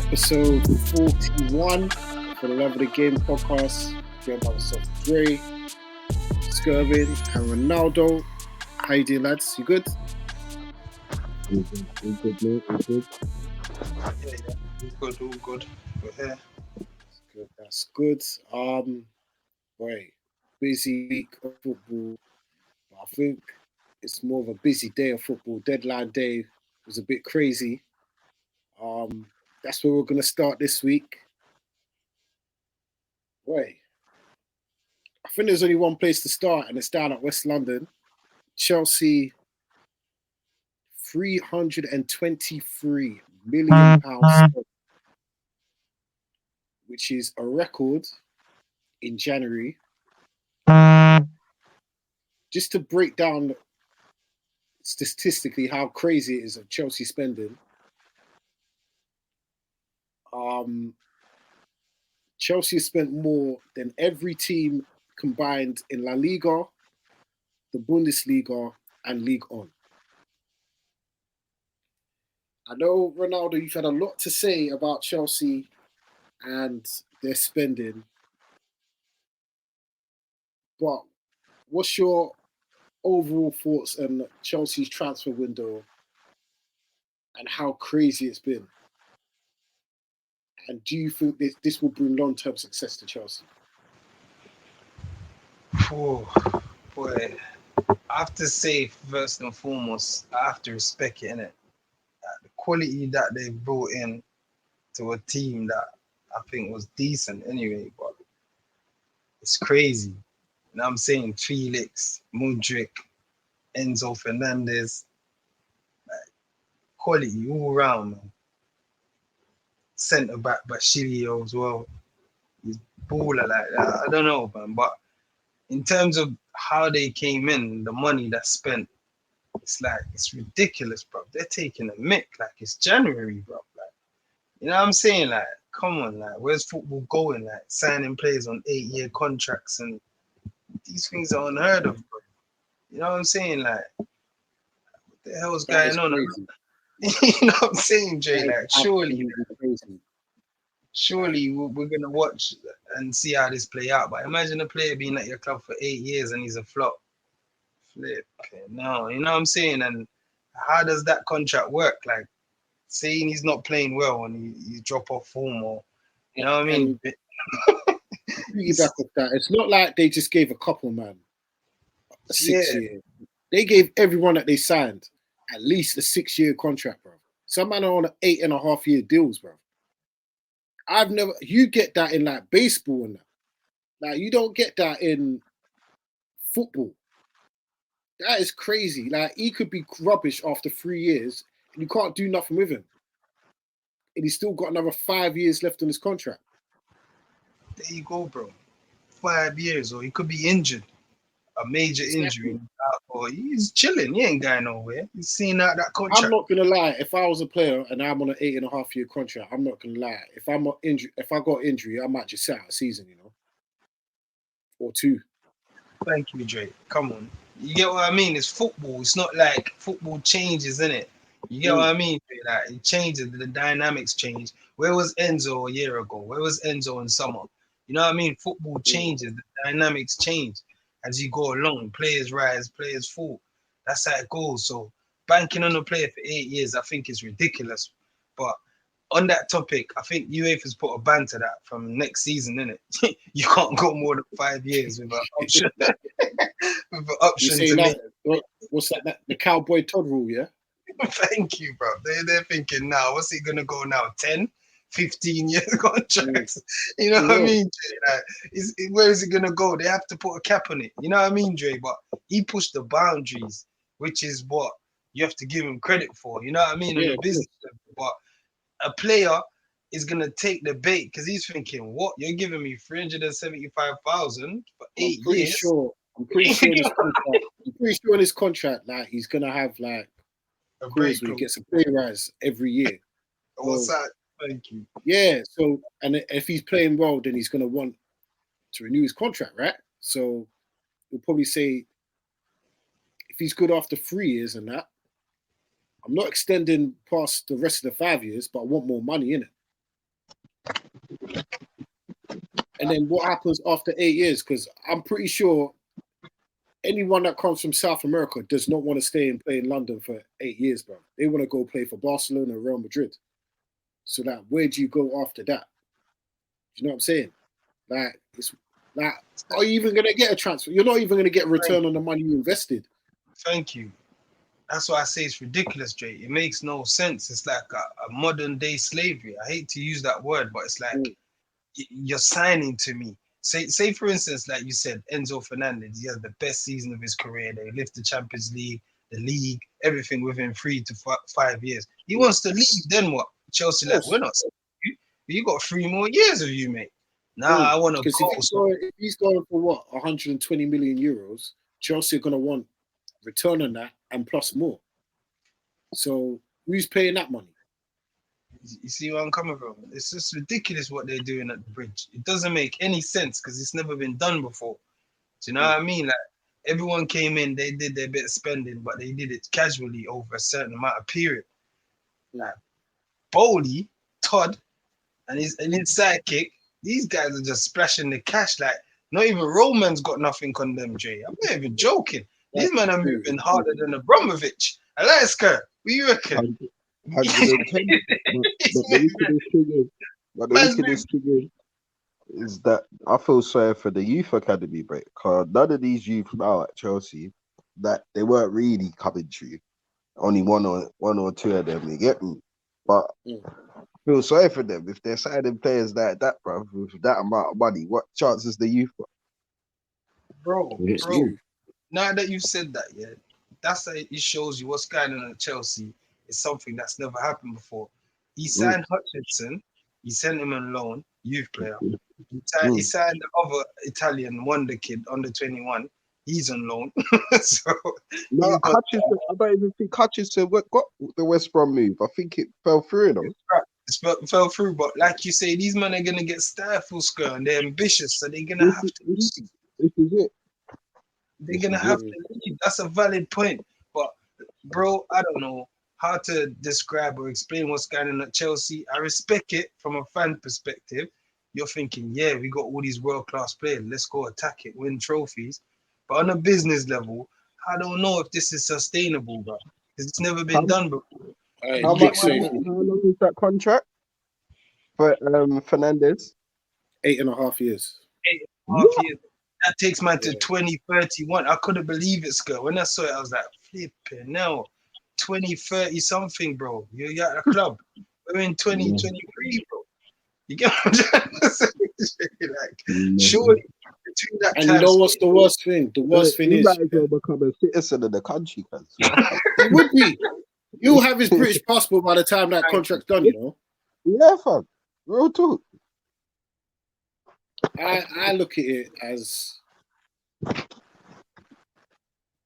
episode 41 for the Love of the Game podcast. Joined by myself, Dre, Skervin, and Ronaldo. How you doing, lads? You good? All good, mate. All good. All good. We're here. That's good. Boy, busy week of football. But I think it's more of a busy day of football. Deadline day was a bit crazy. That's where we're gonna start this week. Boy, I think there's only one place to start, and it's down at West London. Chelsea, £323 million, which is a record in January. Just to break down statistically how crazy it is of Chelsea spending. Chelsea spent more than every team combined in La Liga, the Bundesliga, and League On. I know, Ronaldo, you've had a lot to say about Chelsea and their spending, but what's your overall thoughts on Chelsea's transfer window and how crazy it's been? And do you think this will bring long-term success to Chelsea? Oh, boy. I have to say, first and foremost, I have to respect it, innit? The quality that they brought in to a team that I think was decent anyway, but it's crazy. You know what I'm saying? Felix, Mudryk, Enzo Fernandez, like, quality all round, man. Centre back Bashilio as well. He's baller like that. I don't know, man. But in terms of how they came in, the money that's spent, it's ridiculous, bro. They're taking a mick like it's January, bro. Like, you know what I'm saying? Like, come on, like, where's football going? Like, signing players on 8-year contracts, and these things are unheard of, bro. You know what I'm saying? Like, what the hell's going on? You know what I'm saying, Jay? Like, surely we're gonna watch and see how this play out. But imagine a player being at your club for 8 years and he's a flop. No, you know what I'm saying? And how does that contract work? Like, saying he's not playing well and he drop off form, or you know what I mean? Back with that. It's not like they just gave a couple, man, a 6 year. They gave everyone that they signed at least a 6-year contract, bro. Some man are on 8.5-year deals, bro. You get that in like baseball and that. Like, you don't get that in football. That is crazy. Like, he could be rubbish after 3 years and you can't do nothing with him. And he's still got another 5 years left on his contract. There you go, bro. 5 years, or he could be injured. A major injury. Or he's chilling. He ain't going nowhere. He's seeing out that contract. I'm not gonna lie. If I was a player and I'm on an 8.5-year contract, I'm not gonna lie. If I got injury, I might just sit out a season, you know, or two. Thank you, Drake. Come on, you get what I mean? It's football. It's not like football changes, innit? You get what I mean? Like, it changes. The dynamics change. Where was Enzo a year ago? Where was Enzo in summer? You know what I mean? Football changes. The dynamics change as you go along. Players rise, players fall. That's how it goes. So banking on a player for 8 years, I think is ridiculous. But on that topic, I think UEFA's put a ban to that from next season, innit? You can't go more than 5 years with an option. With an option to make. What's that? The Cowboy Todd rule, yeah? Thank you, bro. They're thinking now, what's he going to go now? 10, 15-year contracts? You know what I mean, Dre? Like, where is it going to go? They have to put a cap on it. You know what I mean, Dre? But he pushed the boundaries, which is what you have to give him credit for. You know what I mean? In the business level. But a player is going to take the bait because he's thinking, what? You're giving me 375,000 for 8 years? I'm pretty sure in his contract, like, he's going to have, like, a clause where he gets a pay rise every year. What's that? Thank you. Yeah, so, and if he's playing well, then he's going to want to renew his contract, right? So he'll probably say, if he's good after 3 years and that, I'm not extending past the rest of the 5 years, but I want more money in it. And then what happens after 8 years? Because I'm pretty sure anyone that comes from South America does not want to stay and play in London for 8 years, bro. They want to go play for Barcelona or Real Madrid. So that where do you go after that? Do you know what I'm saying? Like, it's like, are you even gonna get a transfer? You're not even gonna get a return on the money you invested. Thank you. That's why I say it's ridiculous, Jay. It makes no sense. It's like a modern day slavery. I hate to use that word, but it's like you're signing to me. Say for instance, like you said, Enzo Fernandez, he has the best season of his career. They lift the Champions League, the league, everything within 3 to 5 years. He wants to leave, then what? Chelsea, like, we're not selling you. You got 3 more years of you, mate. Nah, I want to Because if he's going for what, 120 million euros, Chelsea are gonna want return on that and plus more. So who's paying that money? You see where I'm coming from? It's just ridiculous what they're doing at the bridge. It doesn't make any sense because it's never been done before. Do you know what I mean? Like, everyone came in, they did their bit of spending, but they did it casually over a certain amount of period. Like Bowley, Todd, and his sidekick, these guys are just splashing the cash. Like, not even Roman's got nothing on them, Jay. I'm not even joking. These men are moving harder than Abramovich. I like Skervin. What do you reckon? 110. But the wickedest thing is that I feel sorry for the youth academy, bro. Because none of these youth now at Chelsea, that they weren't really coming true. Only one or two of them, you get me? But I feel sorry for them. If they're signing players like that, bro, with that amount of money, what chances the youth got? Bro, now that you said that, yeah, that's how it shows you what's going on at Chelsea is something that's never happened before. He signed Hutchinson, he sent him on loan, youth player. He signed the other Italian wonder kid, under 21. He's on loan. So no, Hutchinson, I don't even think Hutchinson got the West Brom move. I think it fell through, though. It fell through, but like you say, these men are going to get stifled, and they're ambitious, so they're going to have to leave. This is it. They're going to have to leave. That's a valid point. But, bro, I don't know how to describe or explain what's going on at Chelsea. I respect it from a fan perspective. You're thinking, yeah, we got all these world-class players. Let's go attack it, win trophies. But on a business level, I don't know if this is sustainable, bro. Because it's never been done before. How long is that contract for Fernandez? 8.5 years. 8.5 years. That takes man to 2031. I couldn't believe it, Skur. When I saw it, I was like, flipping now. 2030 something, bro. You're at a club. We're in 2023, bro. You get what I'm trying to say? Like, surely between that and you know what's the worst thing? The worst thing is, might as well become a citizen of the country, cuz. It would be. You'll have his British passport by the time that contract's done, you know. Yeah, fam. Real talk. I look at it as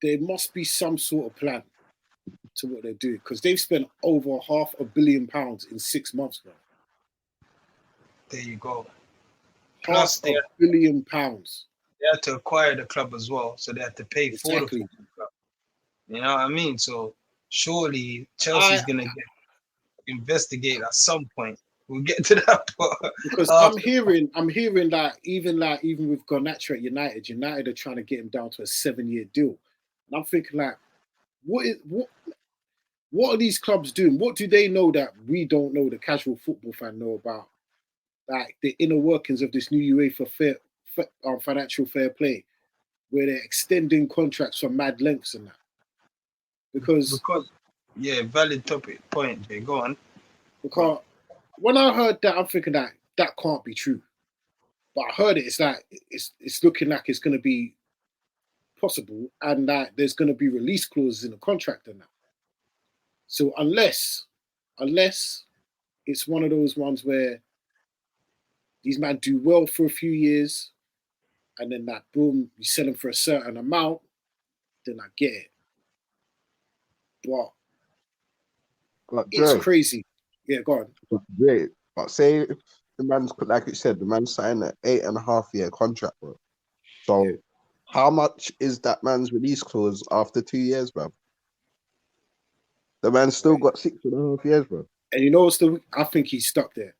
there must be some sort of plan to what they do because they've spent over £500 million in 6 months, bro. There you go. Plus £500 million. They had to acquire the club as well, so they had to pay for the club. You know what I mean? So surely Chelsea's gonna get investigated at some point. We'll get to that part. Because I'm hearing that even with Garnacho at United are trying to get him down to a 7-year deal. And I'm thinking like, what are these clubs doing? What do they know that we don't know, the casual football fan know about? Like the inner workings of this new UEFA financial fair play, where they're extending contracts for mad lengths and that. Because valid point, Jay. Go on. Because when I heard that, I'm thinking that can't be true. But I heard it. It's like it's looking like it's going to be possible, and that there's going to be release clauses in the contract and that. So unless it's one of those ones where these men do well for a few years, and then that boom, you sell them for a certain amount, then I get it. But it's crazy. Yeah, go on. Great. But say if the man's, like you said, the man signed an 8.5 year contract, bro. So how much is that man's release clause after 2 years, bro? The man's still got 6.5 years, bro. And you know what's I think he's stuck there.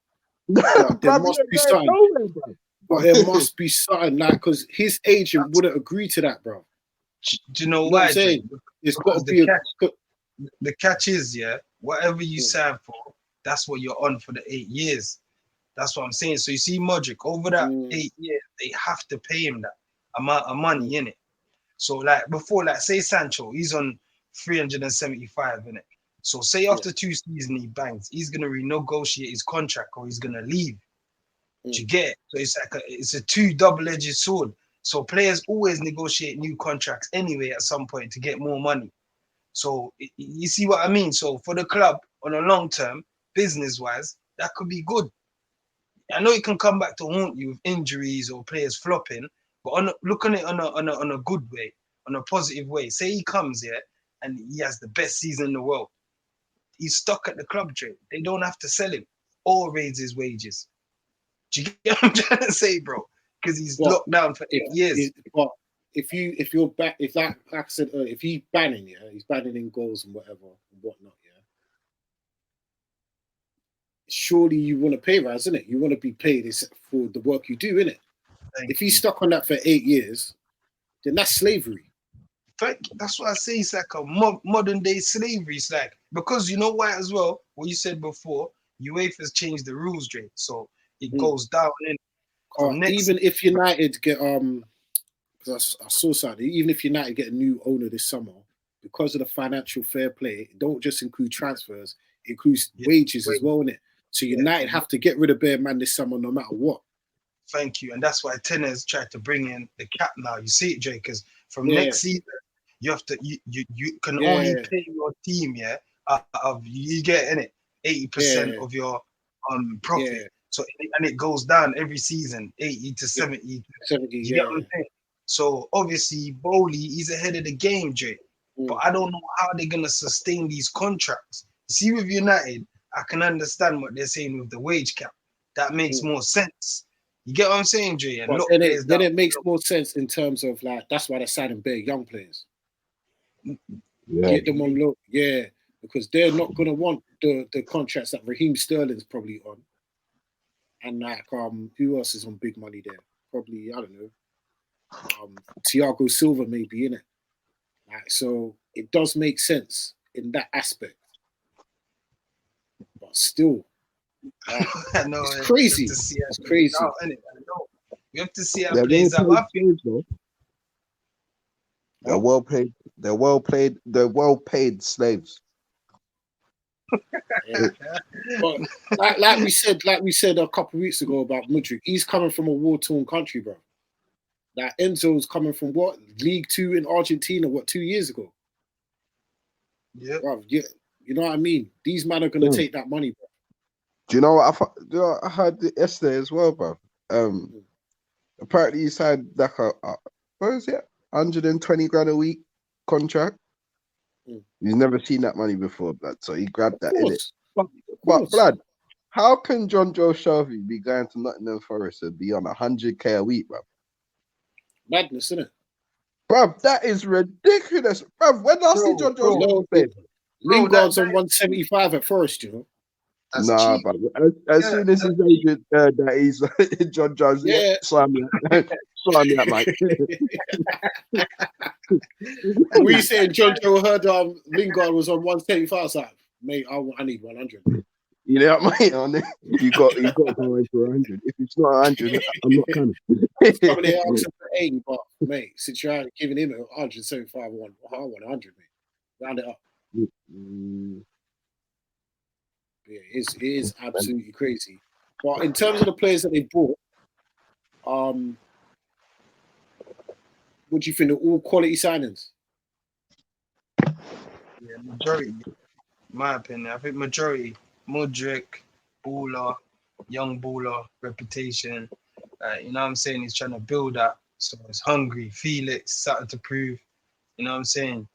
There must be something. But there must be something like, because his agent wouldn't agree to that, bro. Do you know You know what why? I'm saying? Jake? It's got Because to be the catch is, yeah, whatever you sign for, that's what you're on for the 8 years. That's what I'm saying. So you see, Modric, over that 8 years, they have to pay him that amount of money in it. So like before, like say Sancho, he's on 375 in it. So say after 2 seasons he bangs, he's gonna renegotiate his contract or he's gonna leave. Do you get it? So it's like it's a two double-edged sword. So players always negotiate new contracts anyway at some point to get more money. So you see what I mean? So for the club on a long term, business-wise, that could be good. I know it can come back to haunt you with injuries or players flopping, but look on it on a good way, on a positive way. Say he comes here and he has the best season in the world. He's stuck at the club, Drake. They don't have to sell him or raise his wages. Do you get what I'm trying to say, bro? Because he's locked down for 8 years. But if you're back, if that accident, if he's banning, he's banning in goals and whatever and whatnot, surely you want to pay rise, isn't it? You want to be paid for the work you do, innit? If he's stuck on that for 8 years, then that's slavery. That's what I say. It's like a modern day slavery. It's like, because you know why as well, what you said before, UEFA's changed the rules, Drake. So it goes down in. Even if United get because I saw something, even if United get a new owner this summer, because of the financial fair play, it don't just include transfers, it includes wages as well, innit? So United have to get rid of Bear Man this summer no matter what. Thank you. And that's why Tenner's tried to bring in the cap now. You see it, Drake, because from next season, you have to you can only pay your team, you get in it 80% of your profit. So and it goes down every season, 80 to 70. 70, you get what I'm saying? So obviously Bowley, he's ahead of the game, Drake. But I don't know how they're gonna sustain these contracts. See, with United, I can understand what they're saying with the wage cap. That makes more sense. You get what I'm saying, Dre? And then it makes more sense in terms of like, that's why they're signing big young players. Get them on low, because they're not gonna want the contracts that Raheem Sterling's probably on, and like who else is on big money there? Probably, I don't know, Thiago Silva maybe, in it. Like, so it does make sense in that aspect, but still, like, it's crazy. It's crazy. You have to see how it plays out. They're well paid. They're well paid slaves. But like we said a couple of weeks ago about Mudryk, he's coming from a war-torn country, bro. Like Enzo's coming from what? League 2 in Argentina, 2 years ago? Bro, you know what I mean? These men are gonna take that money, bro. Do you know what I heard yesterday as well, bro? Apparently he signed like what is it? 120 grand a week contract. He's never seen that money before, blood. So he grabbed that in it. But blood, how can John Joe Shelby be going to Nottingham Forest and be on 100k a week, bro? Madness, isn't it? Bro, that is ridiculous. Bro, when I see John Joe Shelby, Lingard's on 175 at Forest, you know. That's cheap. But as soon as his agent that he's John Jones, sign me up, mate. What you saying? John Joe heard Lingard was on 175. I was like, mate, I need 100. You know what, mate? You got to go in for 100. If it's not 100, I'm not coming. Coming here asking for 80, but mate, since you're giving him 175, I want 100, mate. Round it up. Yeah, it is absolutely crazy. But in terms of the players that they bought, what do you think? They're all quality signings? Yeah, majority. In my opinion, I think majority. Modric, baller, young baller, reputation. You know what I'm saying? He's trying to build that. So he's hungry. Felix, something to prove. You know what I'm saying?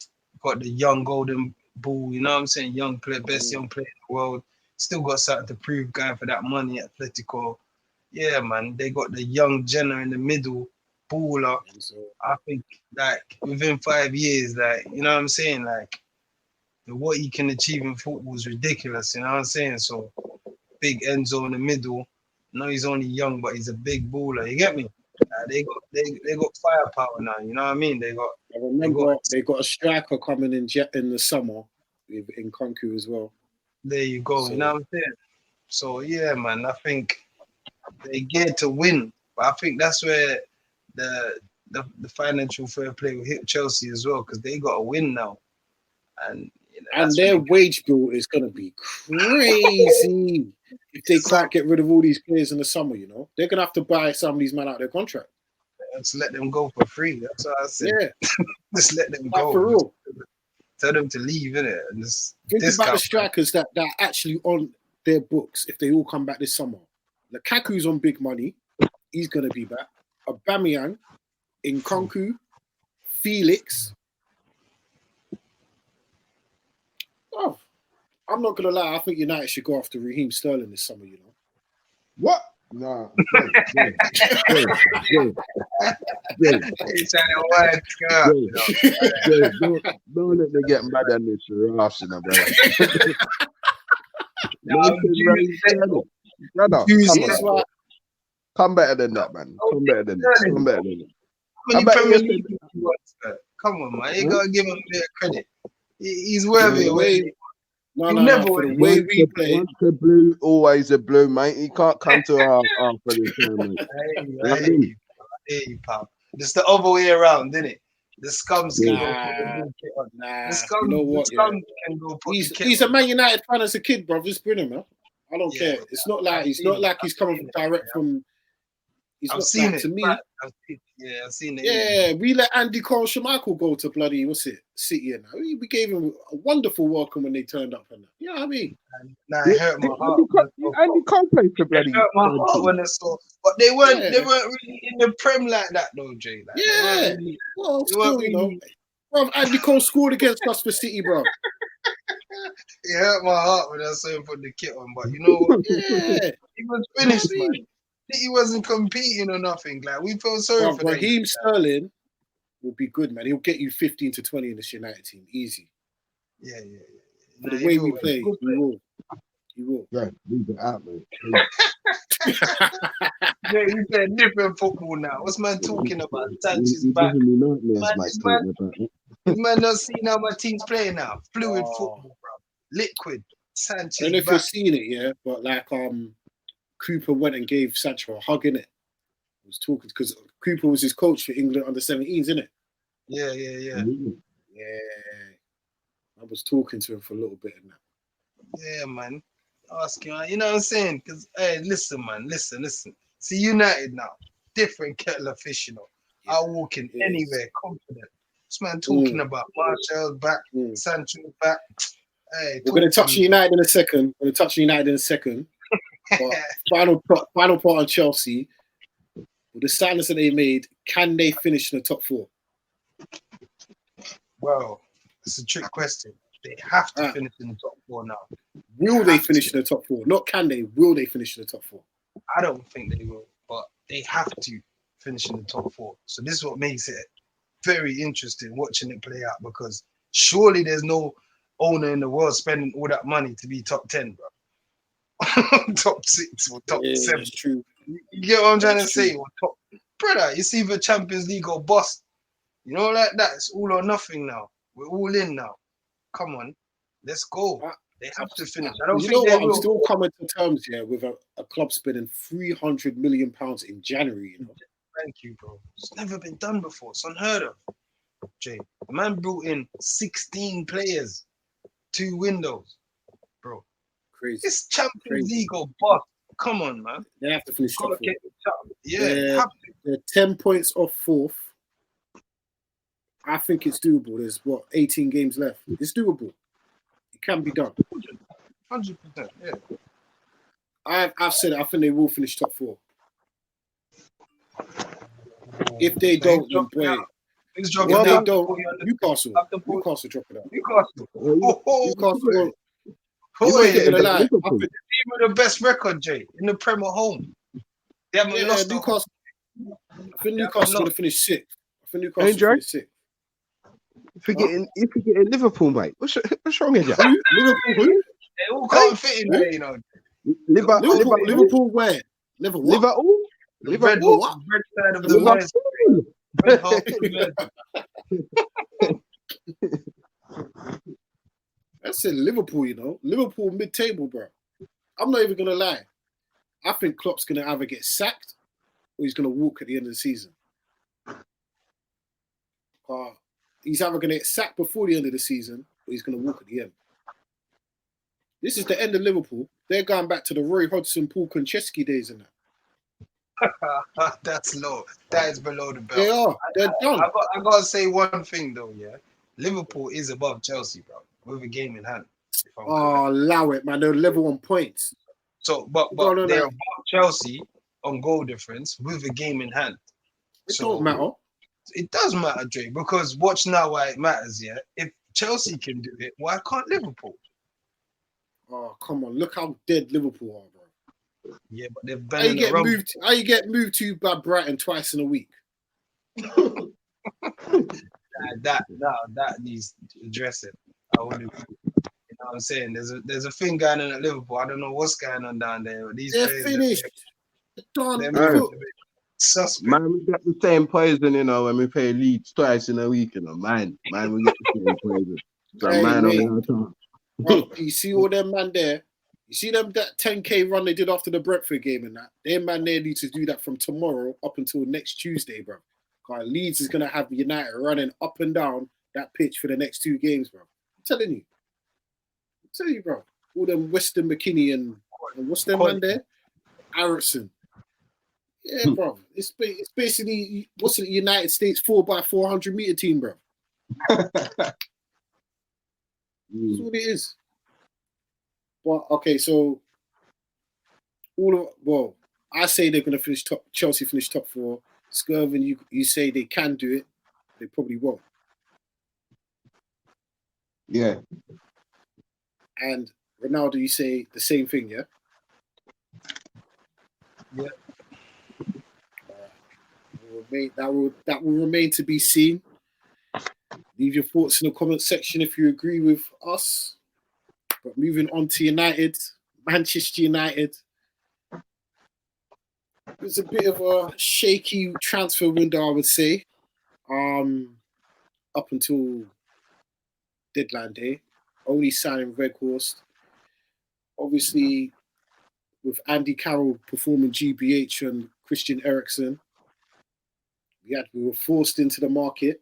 Got the young golden ball. You know what I'm saying? Young player, best young player in the world. Still got something to prove, going for that money at Atletico. Yeah, man. They got the young Jenner in the middle, baller. I think, like, within 5 years, like, you know what I'm saying? Like, what he can achieve in football is ridiculous, you know what I'm saying? So, big Enzo in the middle, know he's only young, but he's a big baller. You get me? They got firepower now. You know what I mean? They got. I remember they got a striker coming in the summer in Konku as well. There you go. So, you know what I'm saying? So yeah, man. I think they get to win, but I think that's where the financial fair play will hit Chelsea as well, because they got to win now, and their wage bill is going to be crazy if they can't get rid of all these players in the summer. You know, they're going to have to buy some of these men out of their contract. Just let them go for free. That's what I said. Yeah, just let them go. For real. Tell them to leave, innit? And just think about the strikers that are actually on their books if they all come back this summer. Lukaku's on big money. He's going to be back. Aubameyang, Nkunku, Felix. Oh, I'm not going to lie. I think United should go after Raheem Sterling this summer, you know. What? Nah. Don't let me get mad at this Arsenal, brother. Brother, come better than that, man. Come better than that. Come on, man. You gotta give him a bit of credit. He's worthy. No, for the way we play. Once a blue, always a blue, mate. He can't come to our for the tournament. Hey, pal. It's the other way around, isn't it? The scums can go. The scum, you know what? can go put he's a Man United fan as a kid, bro. Just bring him, man. I don't care. It's not like he's coming direct from. I've seen it. To me. I've seen it. Yeah, we let Andy Cole Schmeichel go to bloody City, and we gave him a wonderful welcome when they turned up, and you know what I mean. It hurt my heart. Andy Cole played for bloody. It hurt my heart when I saw, but they weren't really in the Prem like that, though, Jay. Like, well, still, you know, bro, Andy Cole scored against us for City, bro. It hurt my heart when I saw him put the kit on, but you know what? He was finished, man. He wasn't competing or nothing. Like, we felt sorry for Raheem Sterling will be good, man. He'll get you 15 to 20 in this United team, easy. Yeah. For the way we play, he will. Yeah, leave it out, man. Yeah, we play different football now. What's man talking about? Sanchez back. Man not seeing how my team's playing now. Fluid football, bro. Liquid. Sanchez. I don't know if you've seen it, yeah, but like Cooper went and gave Sancho a hug, innit? He was talking because Cooper was his coach for England under 17s, innit? Yeah. Yeah. I was talking to him for a little bit and that. Yeah, man. Asking, you know what I'm saying? Because, hey, listen, man. Listen. See, United now. Different kettle of fish, you know. I walk in anywhere confident. This man talking about Martial's back, Sancho's back. Hey, we're going to touch United in a second. But final part on Chelsea. With the signings that they made, can they finish in the top four? Well, it's a trick question. They have to finish in the top four now. Will they finish in the top four? Not can they, will they finish in the top four? I don't think they will, but they have to finish in the top four. So this is what makes it very interesting watching it play out, because surely there's no owner in the world spending all that money to be top 10, bro. Top 6 or top 7. That's true. You get what I'm trying to say? Or top, brother, it's either Champions League or bust. You know, like that. It's all or nothing now. We're all in now. Come on, let's go. They have to finish. I don't think they will. I'm still coming to terms here with a club spending £300 million in January. You know? Thank you, bro. It's never been done before. It's unheard of. Jay, the man brought in 16 players, 2 windows, bro. Crazy. It's Champions League or bust. Come on, man. They have to finish top 4. Yeah, they're 10 points off 4th. I think it's doable. There's 18 games left. It's doable. It can be done. 100%. Yeah. I've said it. I think they will finish top 4. If they don't, then boy. If they don't, Newcastle drop it out. Newcastle. Who ain't gonna lie? I think the team with the best record, Jay, in the Premier home. They haven't lost. Newcastle. I think Newcastle's gonna finish 6th. I think Newcastle's gonna finish 6th. Forgetting Liverpool, mate. What's wrong with you? Liverpool who? They all can't fit in there, you know. Liverpool where? Liver what? Live at all? The Live red, at all? what? red side of the Live at Mersey. all? Red half of the Mersey. That's in Liverpool, you know. Liverpool mid-table, bro. I'm not even gonna lie. I think Klopp's gonna either get sacked or he's gonna walk at the end of the season. He's either gonna get sacked before the end of the season or he's gonna walk at the end. This is the end of Liverpool. They're going back to the Roy Hodgson, Paul Konchesky days and that. That's low. That is below the belt. They are. They're done. I gotta say one thing though, yeah. Liverpool is above Chelsea, bro, with a game in hand. Oh, allow it, man. They're level on points. So, but they're above Chelsea on goal difference with a game in hand. It don't matter. It does matter, Dre, because watch now why it matters, yeah. If Chelsea can do it, why can't Liverpool? Oh, come on. Look how dead Liverpool are, bro. Yeah, but they've How you get moved to by Brighton twice in a week? that needs addressing. I wouldn't. You know what I'm saying? There's a thing going on at Liverpool. I don't know what's going on down there. But they're finished. They're suspect. Man, we get the same poison, you know, when we play Leeds twice in a week, you know. Man, we get the same poison. So hey, man, well, you see all them man there. You see them that 10K run they did after the Brentford game and that. Them man there need to do that from tomorrow up until next Tuesday, bro. Because Leeds is gonna have United running up and down that pitch for the next 2 games, bro. I'm telling you, bro. All them Weston McKinney and what's their man there? Ericsson. Yeah, bro. It's basically what's it? United States 4x400 meter team, bro. That's what it is. Well, okay, so I say they're gonna finish top. Chelsea finish top 4. Skervin, you say they can do it. They probably won't. Yeah. And Ronaldo, you say the same thing, yeah? Yeah. That will remain to be seen. Leave your thoughts in the comment section if you agree with us. But moving on to United, Manchester United. It was a bit of a shaky transfer window, I would say. Up until deadline day. Only signing Weghorst. Obviously, with Andy Carroll performing GBH and Christian Eriksen, we were forced into the market.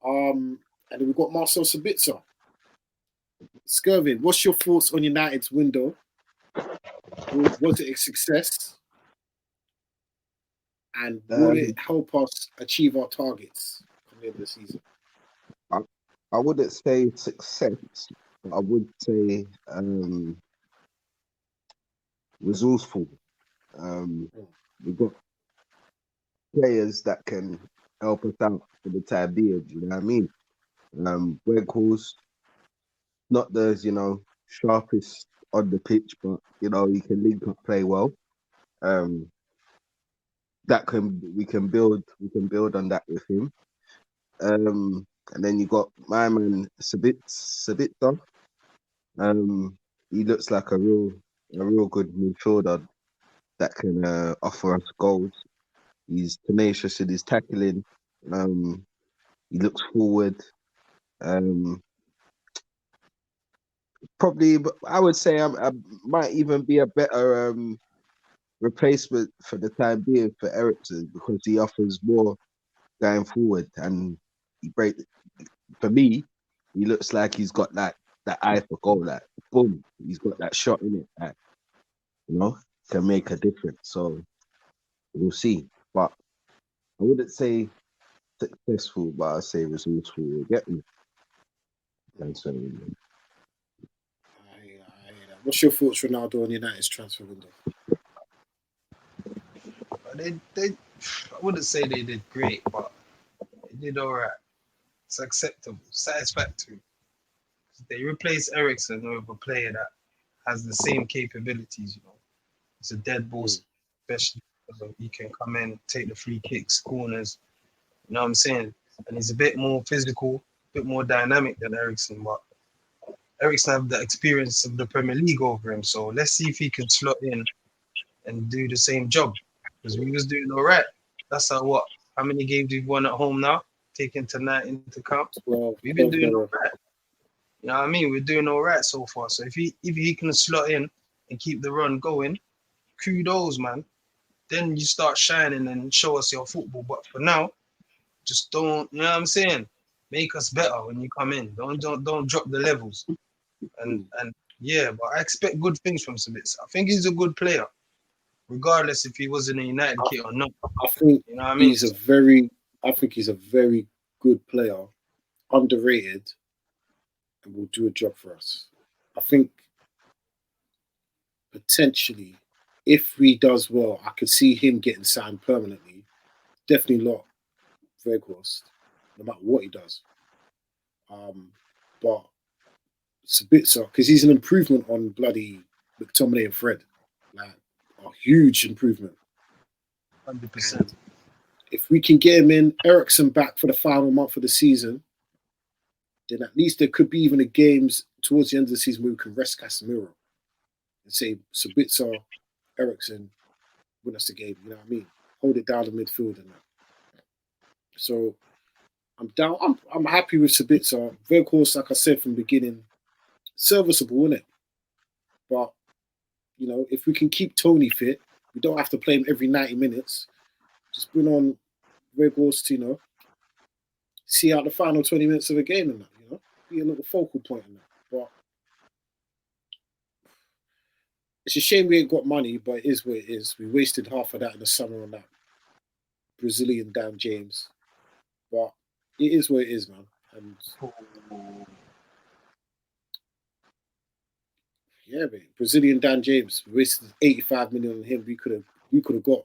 And then we've got Marcel Sabitzer. Skervin, what's your thoughts on United's window? Was it a success? And will it help us achieve our targets at the end of the season? I wouldn't say success, but I would say resourceful. We've got players that can help us out for the time being, you know what I mean? Weghorst, not the, sharpest on the pitch, but, he can link up play well. We can build on that with him. And then you got my man Sabitzer. He looks like a real good midfielder that can offer us goals. He's tenacious in his tackling. He looks forward. Probably, I would say I might even be a better replacement for the time being for Eriksen because he offers more going forward, and for me, he looks like he's got that eye for goal, that boom, he's got that shot in it that can make a difference. So we'll see, but I wouldn't say successful, but I'd say resourceful. You get me? Thanks for me. What's your thoughts, Ronaldo, on United's transfer window? They I wouldn't say they did great, but they did all right. It's acceptable, satisfactory. They replaced Eriksen with a player that has the same capabilities. It's a dead ball, especially because he can come in, take the free kicks, corners. You know what I'm saying? And he's a bit more physical, a bit more dynamic than Eriksen, but Eriksen have the experience of the Premier League over him. So let's see if he can slot in and do the same job because we was doing all right. That's how many games we've won at home now, taking tonight into account. Well, We've been doing all right. You know what I mean? We're doing all right so far. So if he can slot in and keep the run going, kudos, man. Then you start shining and show us your football. But for now, just don't, you know what I'm saying? Make us better when you come in. Don't drop the levels. And yeah, but I expect good things from Sabitzer. I think he's a good player, regardless if he was in a United kit or not. I think you know what I mean? he's a very good player, underrated, and will do a job for us. I think potentially, if he does well, I could see him getting signed permanently. Definitely not Veghorst, no matter what he does. But Sabitzer, because he's an improvement on bloody McTominay and Fred, like a huge improvement. 100%. If we can get him in, Eriksen back for the final month of the season, then at least there could be even the games towards the end of the season where we can rest Casemiro and say Sabitzer, Eriksen, win us the game. You know what I mean? Hold it down the midfield and that. So I'm down. I'm happy with Sabitzer. Veghorst, like I said from the beginning, serviceable, isn't it? But you know, if we can keep Tony fit, we don't have to play him every 90 minutes. Just bring on Veghorst, you know, see out the final 20 minutes of a game and that, you know, be a little focal point in that. But it's a shame we ain't got money, but it is what it is. We wasted half of that in the summer on that Brazilian Dan James. But it is what it is, man. And yeah, mate. Brazilian Dan James, we wasted 85 million on him. We could have got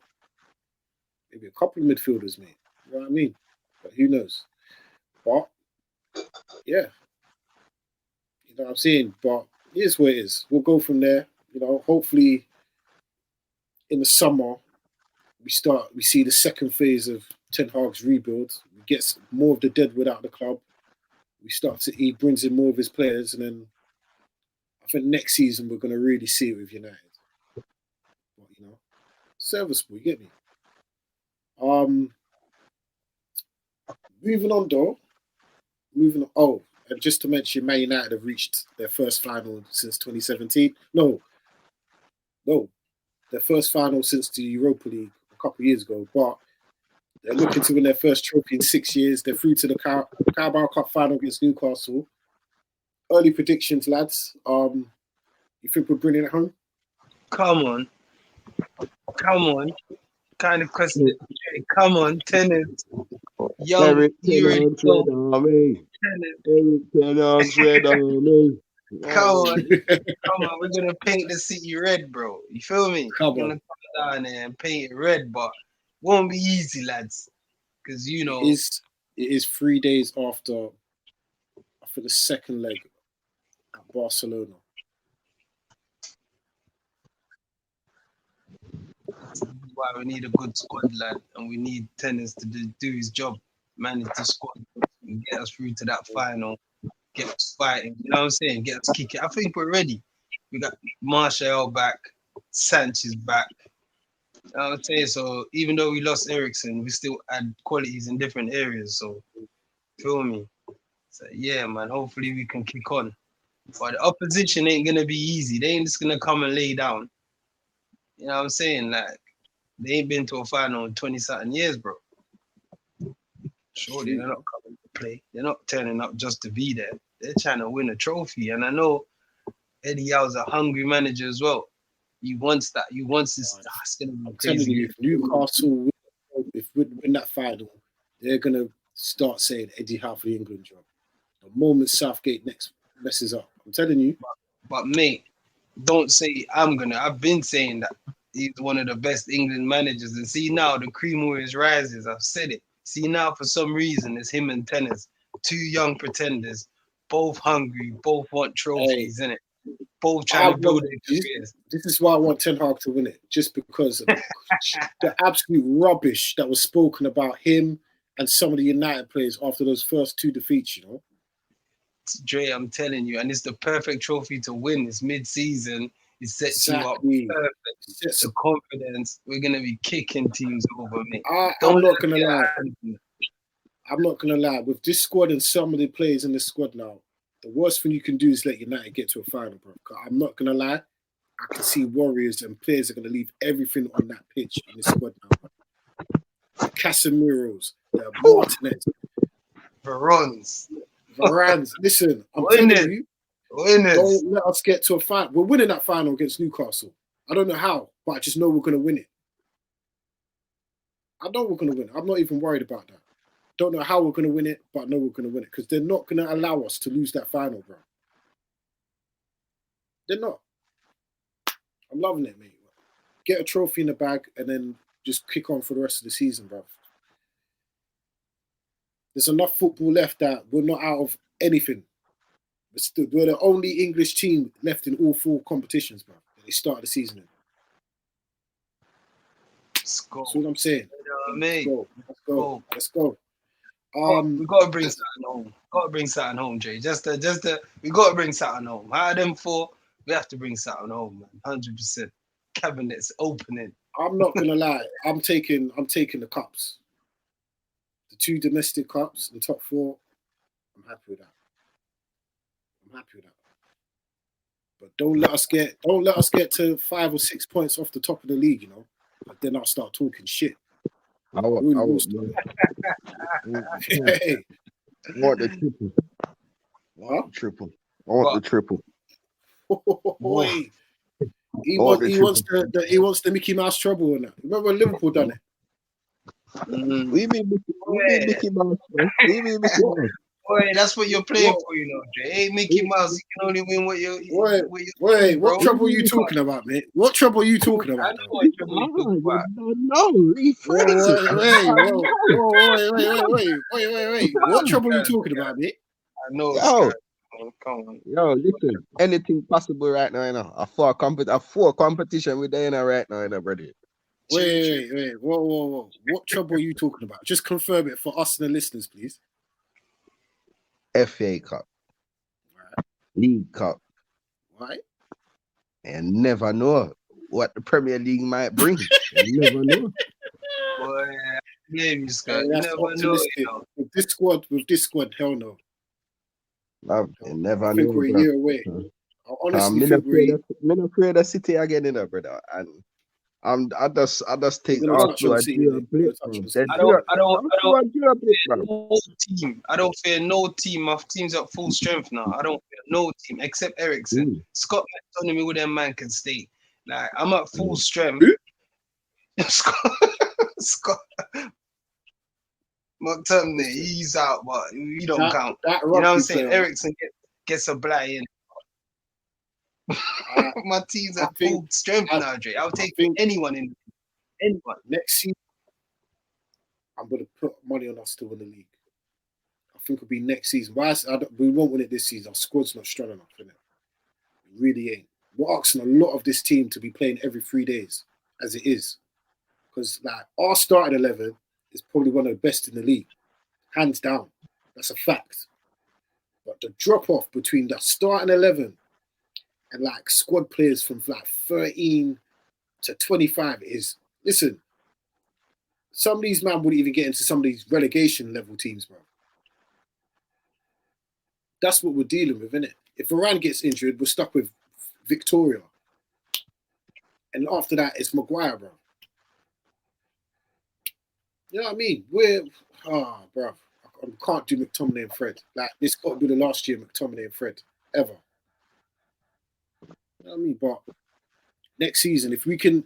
maybe a couple of midfielders, mate. You know what I mean? But who knows? But yeah. You know what I'm saying? But it is what it is. We'll go from there. You know, hopefully in the summer we see the second phase of Ten Hag's rebuild. We get more of the deadwood out of the club. He brings in more of his players, and then I think next season we're gonna really see it with United. But, you know, serviceable, you get me? Moving on though. Oh, and just to mention, Man United have reached their first final since 2017. No, their first final since the Europa League a couple of years ago. But they're looking to win their first trophy in 6 years. They're through to the Carabao Cup final against Newcastle. Early predictions, lads. You think we're bringing it home? Come on. Kind of question. Come on, tenants. Young, Eric you already know. Come on, we're gonna paint the city red, bro. You feel me? We're gonna come down there and paint it red, but won't be easy, lads. Because you know it is 3 days after I think the second leg at Barcelona. Why we need a good squad, lad, and we need tenants to do his job, manage the squad, and get us through to that final, get us fighting. You know what I'm saying? Get us kicking. I think we're ready. We got Martial back, Sanchez back. You know what I'm saying? So even though we lost Eriksen, we still had qualities in different areas. So feel me? So yeah, man. Hopefully we can kick on. But the opposition ain't gonna be easy. They ain't just gonna come and lay down. You know what I'm saying? Like, they ain't been to a final in 20-something years, bro. Surely they're not coming to play. They're not turning up just to be there. They're trying to win a trophy. And I know Eddie Howe's a hungry manager as well. He wants that. He wants this. It's going to be crazy. Telling you, if Newcastle win that final, they're going to start saying Eddie Howe for the England job. The moment Southgate next messes up. I'm telling you. But mate, don't say I'm going to. I've been saying that. He's one of the best England managers. And see now, the cream always rises. I've said it. See now, for some reason, it's him and Tennis. Two young pretenders. Both hungry. Both want trophies, innit? Both trying to build their careers. This is why I want Ten Hag to win it. Just because of the absolute rubbish that was spoken about him and some of the United players after those first two defeats, you know? Dre, I'm telling you. And it's the perfect trophy to win. It's mid-season. It sets you up Exactly. perfect. The confidence. We're gonna be kicking teams over, mate. I'm not gonna lie. I'm not gonna lie. With this squad and some of the players in this squad now, the worst thing you can do is let United get to a final, bro. I'm not gonna lie. I can see Warriors and players are gonna leave everything on that pitch in the squad now, bro. The Casemiros, the Martinez, Varans. Listen, I'm telling you, don't let us get to a final. We're winning that final against Newcastle. I don't know how, but I just know we're gonna win it. I know we're gonna win. I'm not even worried about that. Don't know how we're going to win it, but I know we're going to win it because they're not going to allow us to lose that final, bro. They're not. I'm loving it, mate. Get a trophy in the bag and then just kick on for the rest of the season, bro. There's enough football left that we're not out of anything. We're the only English team left in all 4 competitions, bro. They started the season in. That's all I'm saying. Let's go. We gotta bring something home. Jay. We gotta bring something home. How them 4? We have to bring something home, man. 100%. Cabinets opening. I'm not gonna lie. I'm taking the cups. The 2 domestic cups, the top 4. I'm happy with that. But don't let us get to 5 or 6 points off the top of the league, you know. But then I'll start talking shit. I want the triple. I want the triple. He wants the Mickey Mouse treble and that. Remember when Liverpool done it? We mean Mickey Mouse. Boy, that's what you're playing for, you know, Jay. Hey, Mickey Mouse, you can only win what you. Wait, what trouble are you talking about, mate? What trouble are you talking about? No, wait. What trouble are you talking about, mate? I know. Come on. Yo, listen. Anything possible right now, you know. A 4 competition with Dana right now, you know, brother. Wait. Whoa. What trouble are you talking about? Just confirm it for us and the listeners, please. FA Cup. Right. League Cup. Right. And never know what the Premier League might bring. You never know. Boy, you never know. You know. With this squad, hell no. You never know. I think we're a year away. I honestly think I'm afraid of City again, you know, brother. And I just take Arsenal. I don't fear no team. My team's at full strength now. I don't fear no team except Ericsson. Scott McTominay with them man can stay. Like I'm at full strength. Scott McTominay, he's out, but he don't count. You know what I'm saying? Ericsson gets a blight in. My team's at full strength now, Dre. I'll take anyone. Next season, I'm going to put money on us to win the league. I think it'll be next season. We won't win it this season. Our squad's not strong enough, innit? It really ain't. We're asking a lot of this team to be playing every 3 days, as it is. Because like our starting 11 is probably one of the best in the league. Hands down. That's a fact. But the drop-off between the starting 11 and like squad players from like 13 to 25 is, listen, some of these men wouldn't even get into some of these relegation level teams, bro. That's what we're dealing with, innit? If Varane gets injured, we're stuck with Victoria. And after that, it's Maguire, bro. You know what I mean? Bro, I can't do McTominay and Fred. Like, this got to be the last year McTominay and Fred, ever. You know what I mean? But next season, if we can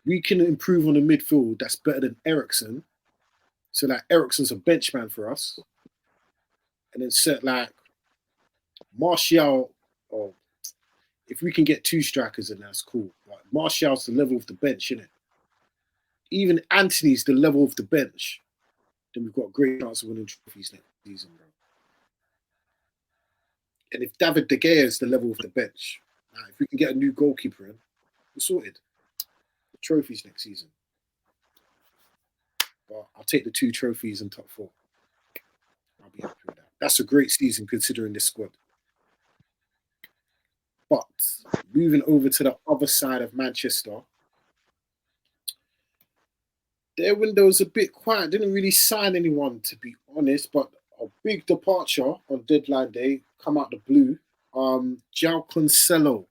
improve on the midfield that's better than Ericsson, so like Ericsson's a benchman for us, and then set like Martial, or if we can get 2 strikers in, that's cool. Like Martial's the level of the bench, innit? Even Anthony's the level of the bench, then we've got a great chance of winning trophies next season, bro. And if David De Gea is the level of the bench, if we can get a new goalkeeper in, we're sorted. Trophies next season. But I'll take the 2 trophies and top 4. I'll be happy with that. That's a great season considering this squad. But moving over to the other side of Manchester, their window's a bit quiet. Didn't really sign anyone, to be honest. But a big departure on deadline day, come out the blue. João Cancelo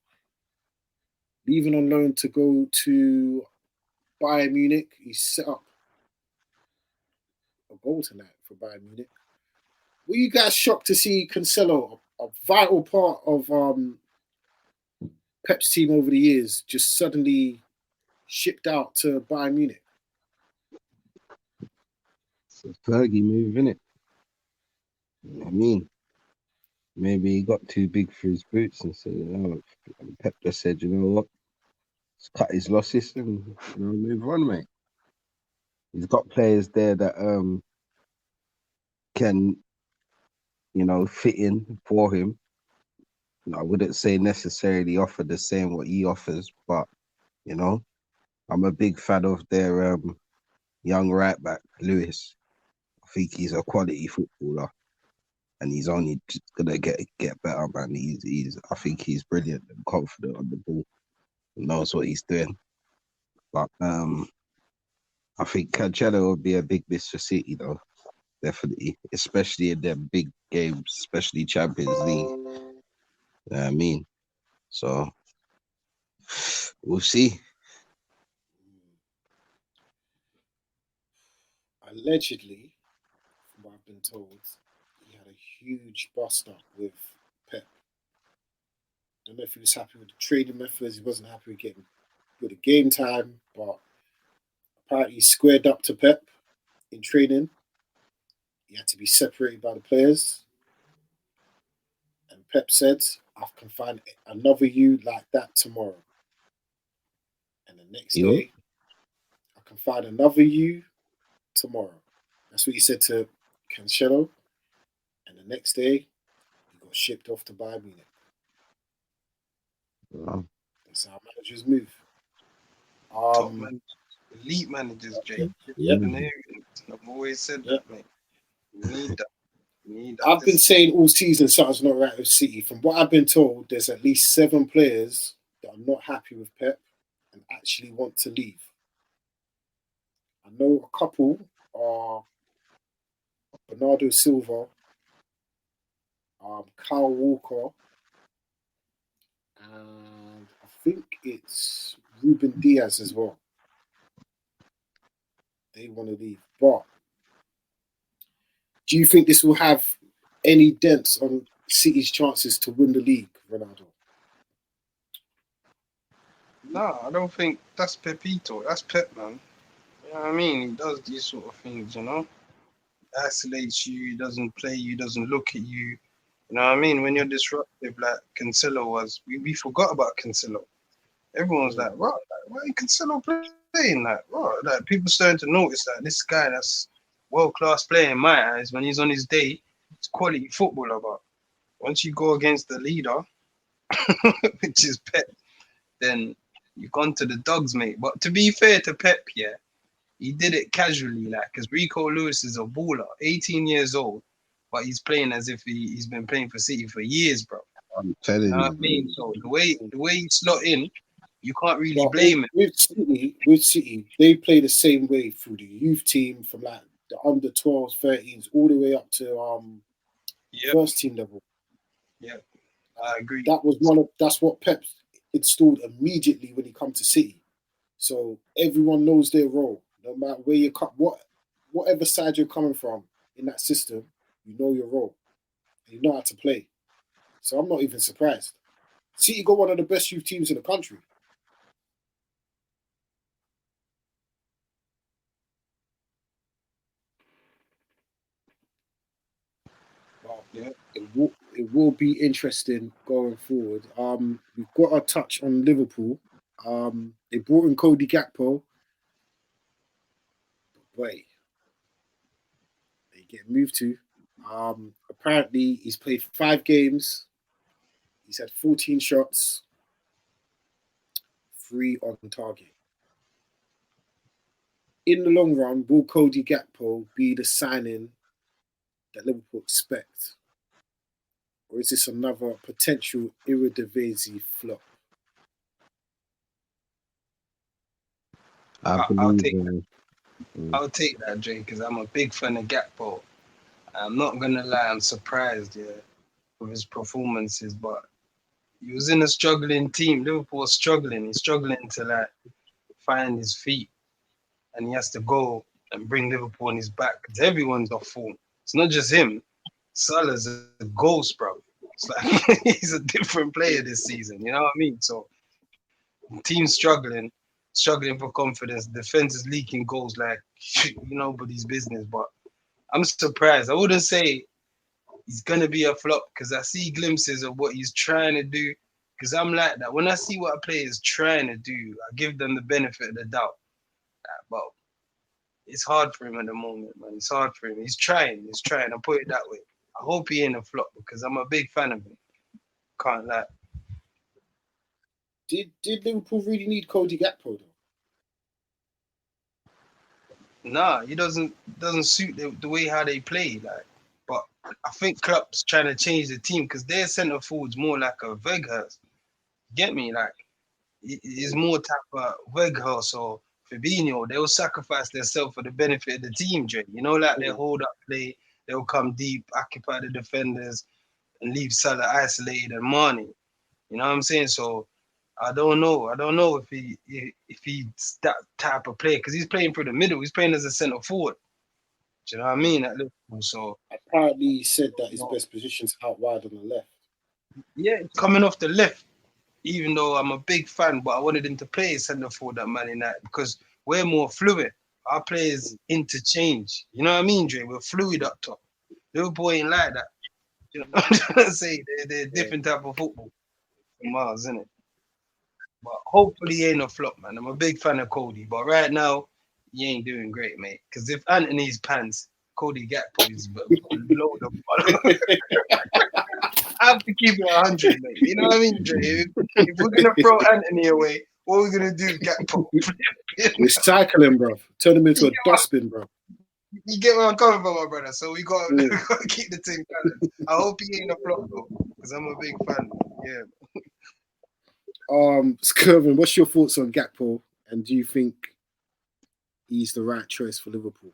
leaving on loan to go to Bayern Munich. He set up a goal tonight for Bayern Munich. Were you guys shocked to see Cancelo, a vital part of Pep's team over the years, just suddenly shipped out to Bayern Munich? It's a Fergie move, innit? I mean, maybe he got too big for his boots and said, Pep just said, you know what? Let's cut his losses and move on, mate. He's got players there that can, fit in for him. I wouldn't say necessarily offer the same what he offers, but I'm a big fan of their young right back, Lewis. I think he's a quality footballer, and he's only just gonna get better, man. I think he's brilliant and confident on the ball, and knows what he's doing. But I think Cancelo will be a big miss for City, though, definitely, especially in their big games, especially Champions League. You know what I mean? So we'll see. Allegedly, from what I've been told, he had a huge bust up with Pep. Don't know if he was happy with the training methods. He wasn't happy with getting good at game time, but apparently he squared up to Pep in training. He had to be separated by the players. And Pep said, I can find another you like that tomorrow. And the next day, I can find another you tomorrow. That's what he said to Cancelo. And the next day, he got shipped off to Bayern Munich. Wow. That's how managers move. Top managers, elite managers, Jay. Yep. I've always said that, mate. We need that. I've been saying all season something's not right with City. From what I've been told, there's at least 7 players that are not happy with Pep and actually want to leave. I know a couple are Bernardo Silva, Kyle Walker, and I think it's Ruben Diaz as well. They want to leave. But do you think this will have any dents on City's chances to win the league, Ronaldo? No, I don't think that's Pepito. That's Pep, man. You know what I mean? He does these sort of things, Isolates you, doesn't play you, doesn't look at you. You know what I mean? When you're disruptive like Cancelo was, we forgot about Cancelo. Everyone's like, right, why ain't Cancelo playing that? Right, like people starting to notice that this guy that's world-class player in my eyes, when he's on his day, it's quality footballer. But once you go against the leader, which is Pep, then you've gone to the dogs, mate. But to be fair to Pep, yeah, he did it casually, like, because Rico Lewis is a baller, 18 years old, but he's playing as if he's been playing for City for years, bro. I'm telling you. You know what I mean? So the way he slot in, you can't really blame him. With City, they play the same way through the youth team from like the under 12s, 13s, all the way up to first team level. Yeah, I agree. That's what Pep installed immediately when he come to City. So everyone knows their role, no matter where you come, whatever side you're coming from in that system, you know your role, and you know how to play. So I'm not even surprised. City got one of the best youth teams in the country. Well, yeah, it will be interesting going forward. We've got a touch on Liverpool. They brought in Cody Gakpo. Boy, they get moved to. Apparently, he's played 5 games. He's had 14 shots, 3 on target. In the long run, will Cody Gakpo be the signing that Liverpool expect? or is this another potential Eredivisie flop? I'll take Mm. I'll take that, Jay, because I'm a big fan of Gakpo. I'm not gonna lie, I'm surprised, with his performances, but he was in a struggling team. Liverpool was struggling. He's struggling to like find his feet, and he has to go and bring Liverpool on his back because everyone's off form. It's not just him. Salah's a ghost, bro. It's like he's a different player this season. You know what I mean? So, team struggling for confidence. Defense is leaking goals like nobody's business. But I'm surprised. I wouldn't say he's gonna be a flop because I see glimpses of what he's trying to do. Because I'm like that. When I see what a player is trying to do, I give them the benefit of the doubt. But it's hard for him at the moment, man. It's hard for him. He's trying. I'll put it that way. I hope he ain't a flop because I'm a big fan of him. Can't lie. Did Liverpool really need Cody Gakpo though? Nah, he doesn't suit the way how they play. Like, but I think Klopp's trying to change the team because their centre forward's more like a Weghorst. Get me? Like, it's more type of Weghorst or Fabinho. They'll sacrifice themselves for the benefit of the team, Jay. You know, like they'll hold up play, they'll come deep, occupy the defenders, and leave Salah isolated and Mane. You know what I'm saying? So I don't know. I don't know if he's that type of player because he's playing through the middle. He's playing as a centre forward. Do you know what I mean? At Liverpool. So Apparently, he said that his best position's out wide on the left. yeah, coming off the left. Even though I'm a big fan, but I wanted him to play centre forward at Man United because we're more fluid. Our players interchange. You know what I mean, Dre? We're fluid up top. Liverpool ain't like that. You know what I'm trying to say? They're a different type of football from ours, isn't it? But hopefully he ain't a flop, man. I'm a big fan of Cody, but right now he ain't doing great, mate. Because if Anthony's pants, Cody Gakpo is a load of fun. I have to keep it 100, mate. You know what I mean, Dre? If we're gonna throw Anthony away, what are we gonna do, Gakpo? Recycling, bro. Turn him into a dustbin, bro. You get where I'm coming from, my brother. So we gotta keep the team balanced. I hope he ain't a flop though, because I'm a big fan. Yeah. Skervin, what's your thoughts on Gakpo, and do you think he's the right choice for Liverpool?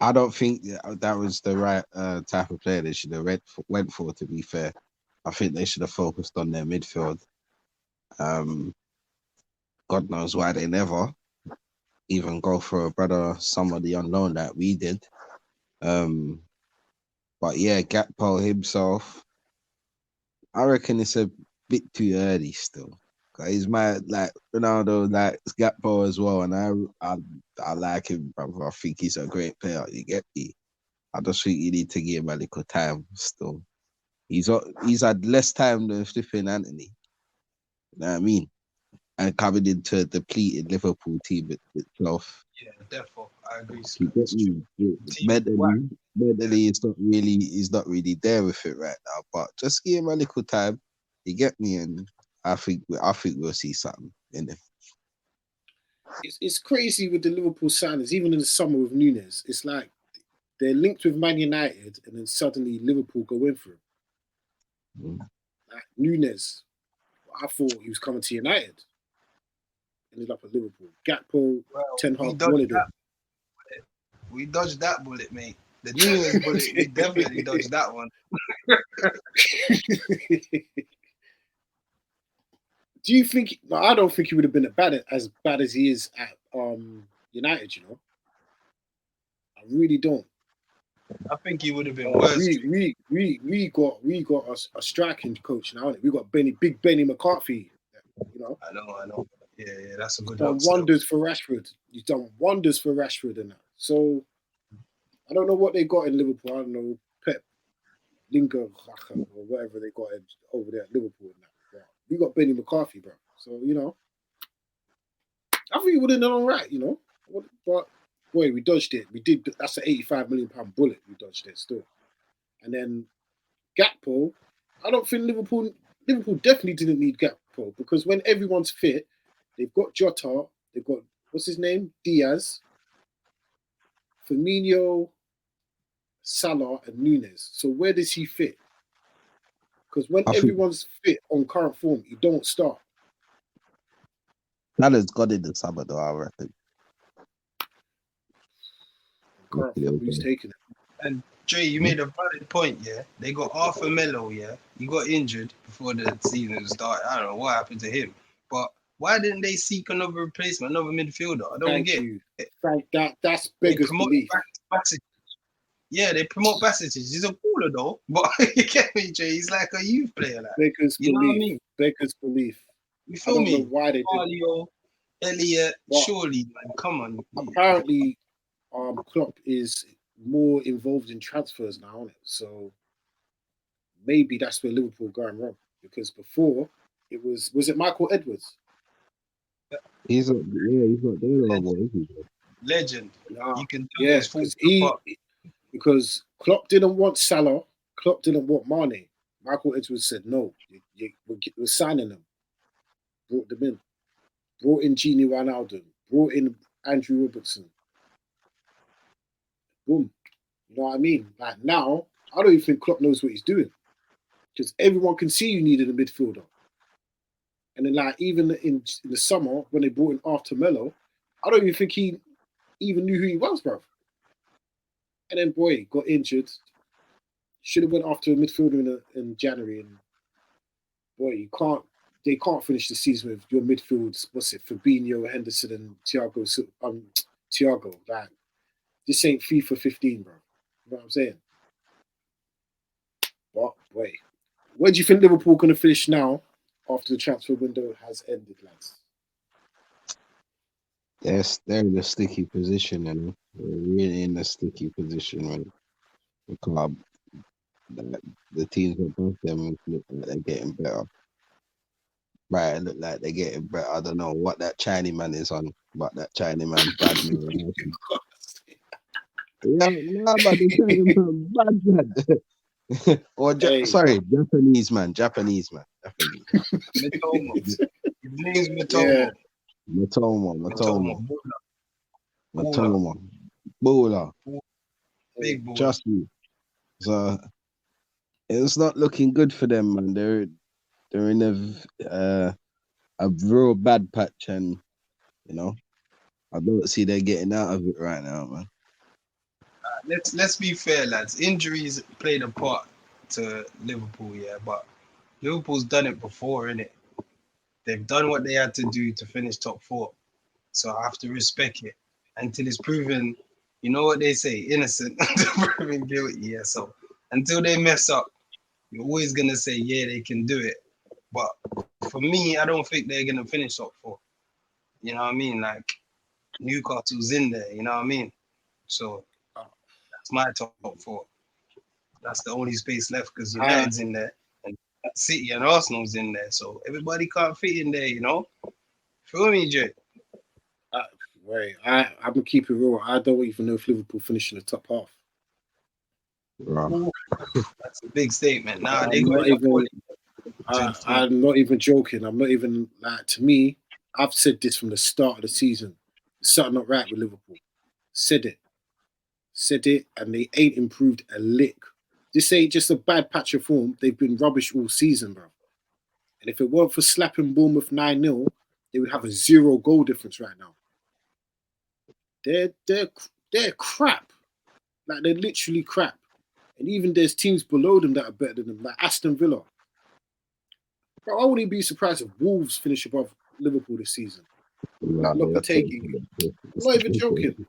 I don't think that was the right type of player they should have went for. To be fair, I think they should have focused on their midfield. God knows why they never even go for a brother, somebody unknown that we did. But yeah, Gakpo himself, I reckon it's a bit too early still. He's like Ronaldo, like Gakpo as well, and I like him, brother. I think he's a great player. You get me? I just think you need to give him a little time still. He's had less time than flipping Anthony. You know what I mean? And coming into a depleted Liverpool team itself. Yeah, therefore, I agree. You get me? Mentally, he's not really there with it right now. But just give him a little time. You get me? And I think we'll see something in it. It's crazy with the Liverpool signings, even in the summer with Núñez. It's like they're linked with Man United, and then suddenly Liverpool go in for him. Like Núñez, I thought he was coming to United. Ended up at Liverpool. Gakpo, Ten Hag wanted him. We dodged that bullet, mate. The Núñez bullet, we definitely dodged that one. Do you think? No, I don't think he would have been as bad as he is at United. You know, I really don't. I think he would have been worse. We got a striking coach now. We got Big Benny McCarthy. You know. I know. Yeah, that's a good. He's done wonders for Rashford. He's done wonders for Rashford and that. So I don't know what they got in Liverpool. I don't know Pep Linker or whatever they got over there at Liverpool and that. But we got Benny McCarthy, bro. So you know, I think he would have done all right. You know, but boy, we dodged it. We did. That's an £85 million bullet. We dodged it still. And then Gakpo, I don't think Liverpool definitely didn't need Gakpo because when everyone's fit, they've got Jota, they've got what's his name, Diaz, Firmino, Salah, and Nunes. So where does he fit? Because when I think everyone's fit on current form, you don't start. Salah's got in the summer, though, I reckon. Current form, who's taking it? And Dre, you made a valid point, yeah. They got Arthur Melo, yeah. He got injured before the season started. I don't know what happened to him. But why didn't they seek another replacement, another midfielder? I don't Thank get you. it. That's They beggars promote belief. Bassett. Yeah, they promote Bassett. He's a baller though. But you get me, Jay? He's like a youth player. Like, Beggars you know what I belief. mean? Beggars belief. You I feel don't know me? why they did. Mario, Elliot, But surely, man. Come on. apparently, Klopp is more involved in transfers now, isn't it? So maybe that's where Liverpool going wrong. Because before it was it Michael Edwards? He's not there no more, is he? Legend. Nah. You can do Yeah, his full because Klopp didn't want Salah, Klopp didn't want Mane. Michael Edwards said no. We're signing them. Brought them in. Brought in Gini Ronaldo. Brought in Andrew Robertson. Boom. You know what I mean? Like now, I don't even think Klopp knows what he's doing. Because everyone can see you needed a midfielder. And then like even in the summer when they brought in after Melo, I don't even think he even knew who he was, bro. And then boy, got injured. Should have went after a midfielder in January. And boy, they can't finish the season with your midfields, what's it, Fabinho, Henderson, and Thiago. Like, this ain't FIFA 15, bro. You know what I'm saying? But boy, where do you think Liverpool gonna finish now after the transfer window has ended, lads? They're in a sticky position, and they're really in a sticky position, man. The club, the teams above them look like they're getting better. Right, it look like they're getting better. I don't know what that Chinese man is on, but that Chinese man bad man. Yeah, no, but the Chinese man bad man. Or Hey. sorry, Japanese man. Mitoma. His name's Mitoma. Yeah. Matoma. Bowler. Big boy. Trust me. So it's not looking good for them, man. They're in a real bad patch, and you know, I don't see they're getting out of it right now, man. Let's be fair, lads. Injuries played a part to Liverpool, yeah, but Liverpool's done it before, innit? They've done what they had to do to finish top 4. So I have to respect it until it's proven, you know what they say, innocent until proven guilty. Yeah. So until they mess up, you're always gonna say, yeah, they can do it. But for me, I don't think they're gonna finish top 4. You know what I mean? Like Newcastle's in there, you know what I mean? So that's my top 4. That's the only space left because United's in there and City and Arsenal's in there. So everybody can't fit in there, you know? Feel me, Jay? Wait, I'm gonna keep it real. I don't even know if Liverpool finish in the top half. Right. That's a big statement. Nah, I'm not even joking. I'm not even like, to me, I've said this from the start of the season. There's something not right with Liverpool. Said it, and they ain't improved a lick. This ain't just a bad patch of form. They've been rubbish all season, bro. And if it weren't for slapping Bournemouth 9-0, they would have a 0 goal difference right now. They're crap. Like, they're literally crap. And even there's teams below them that are better than them, like Aston Villa. Bro, I wouldn't be surprised if Wolves finish above Liverpool this season. Like Lopetegui. I'm not even joking.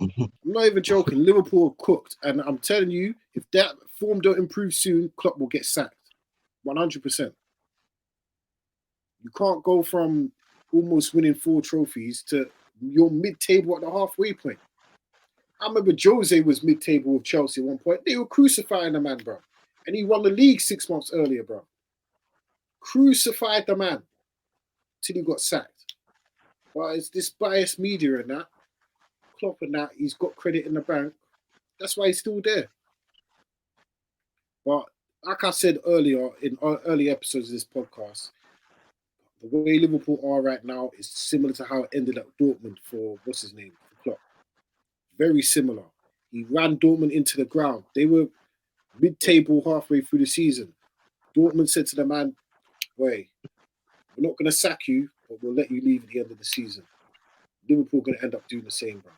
I'm not even joking. Liverpool are cooked. And I'm telling you, if that form don't improve soon, Klopp will get sacked. 100%. You can't go from almost winning 4 trophies to your mid-table at the halfway point. I remember Jose was mid-table with Chelsea at one point. They were crucifying the man, bro. And he won the league 6 months earlier, bro. Crucified the man till he got sacked. But it's this biased media and that. Klopp and that, he's got credit in the bank. That's why he's still there. But like I said earlier, in early episodes of this podcast, the way Liverpool are right now is similar to how it ended at Dortmund for, what's his name, for Klopp. Very similar. He ran Dortmund into the ground. They were mid-table halfway through the season. Dortmund said to the man, "Boy, we're not going to sack you, but we'll let you leave at the end of the season." Liverpool going to end up doing the same, bro.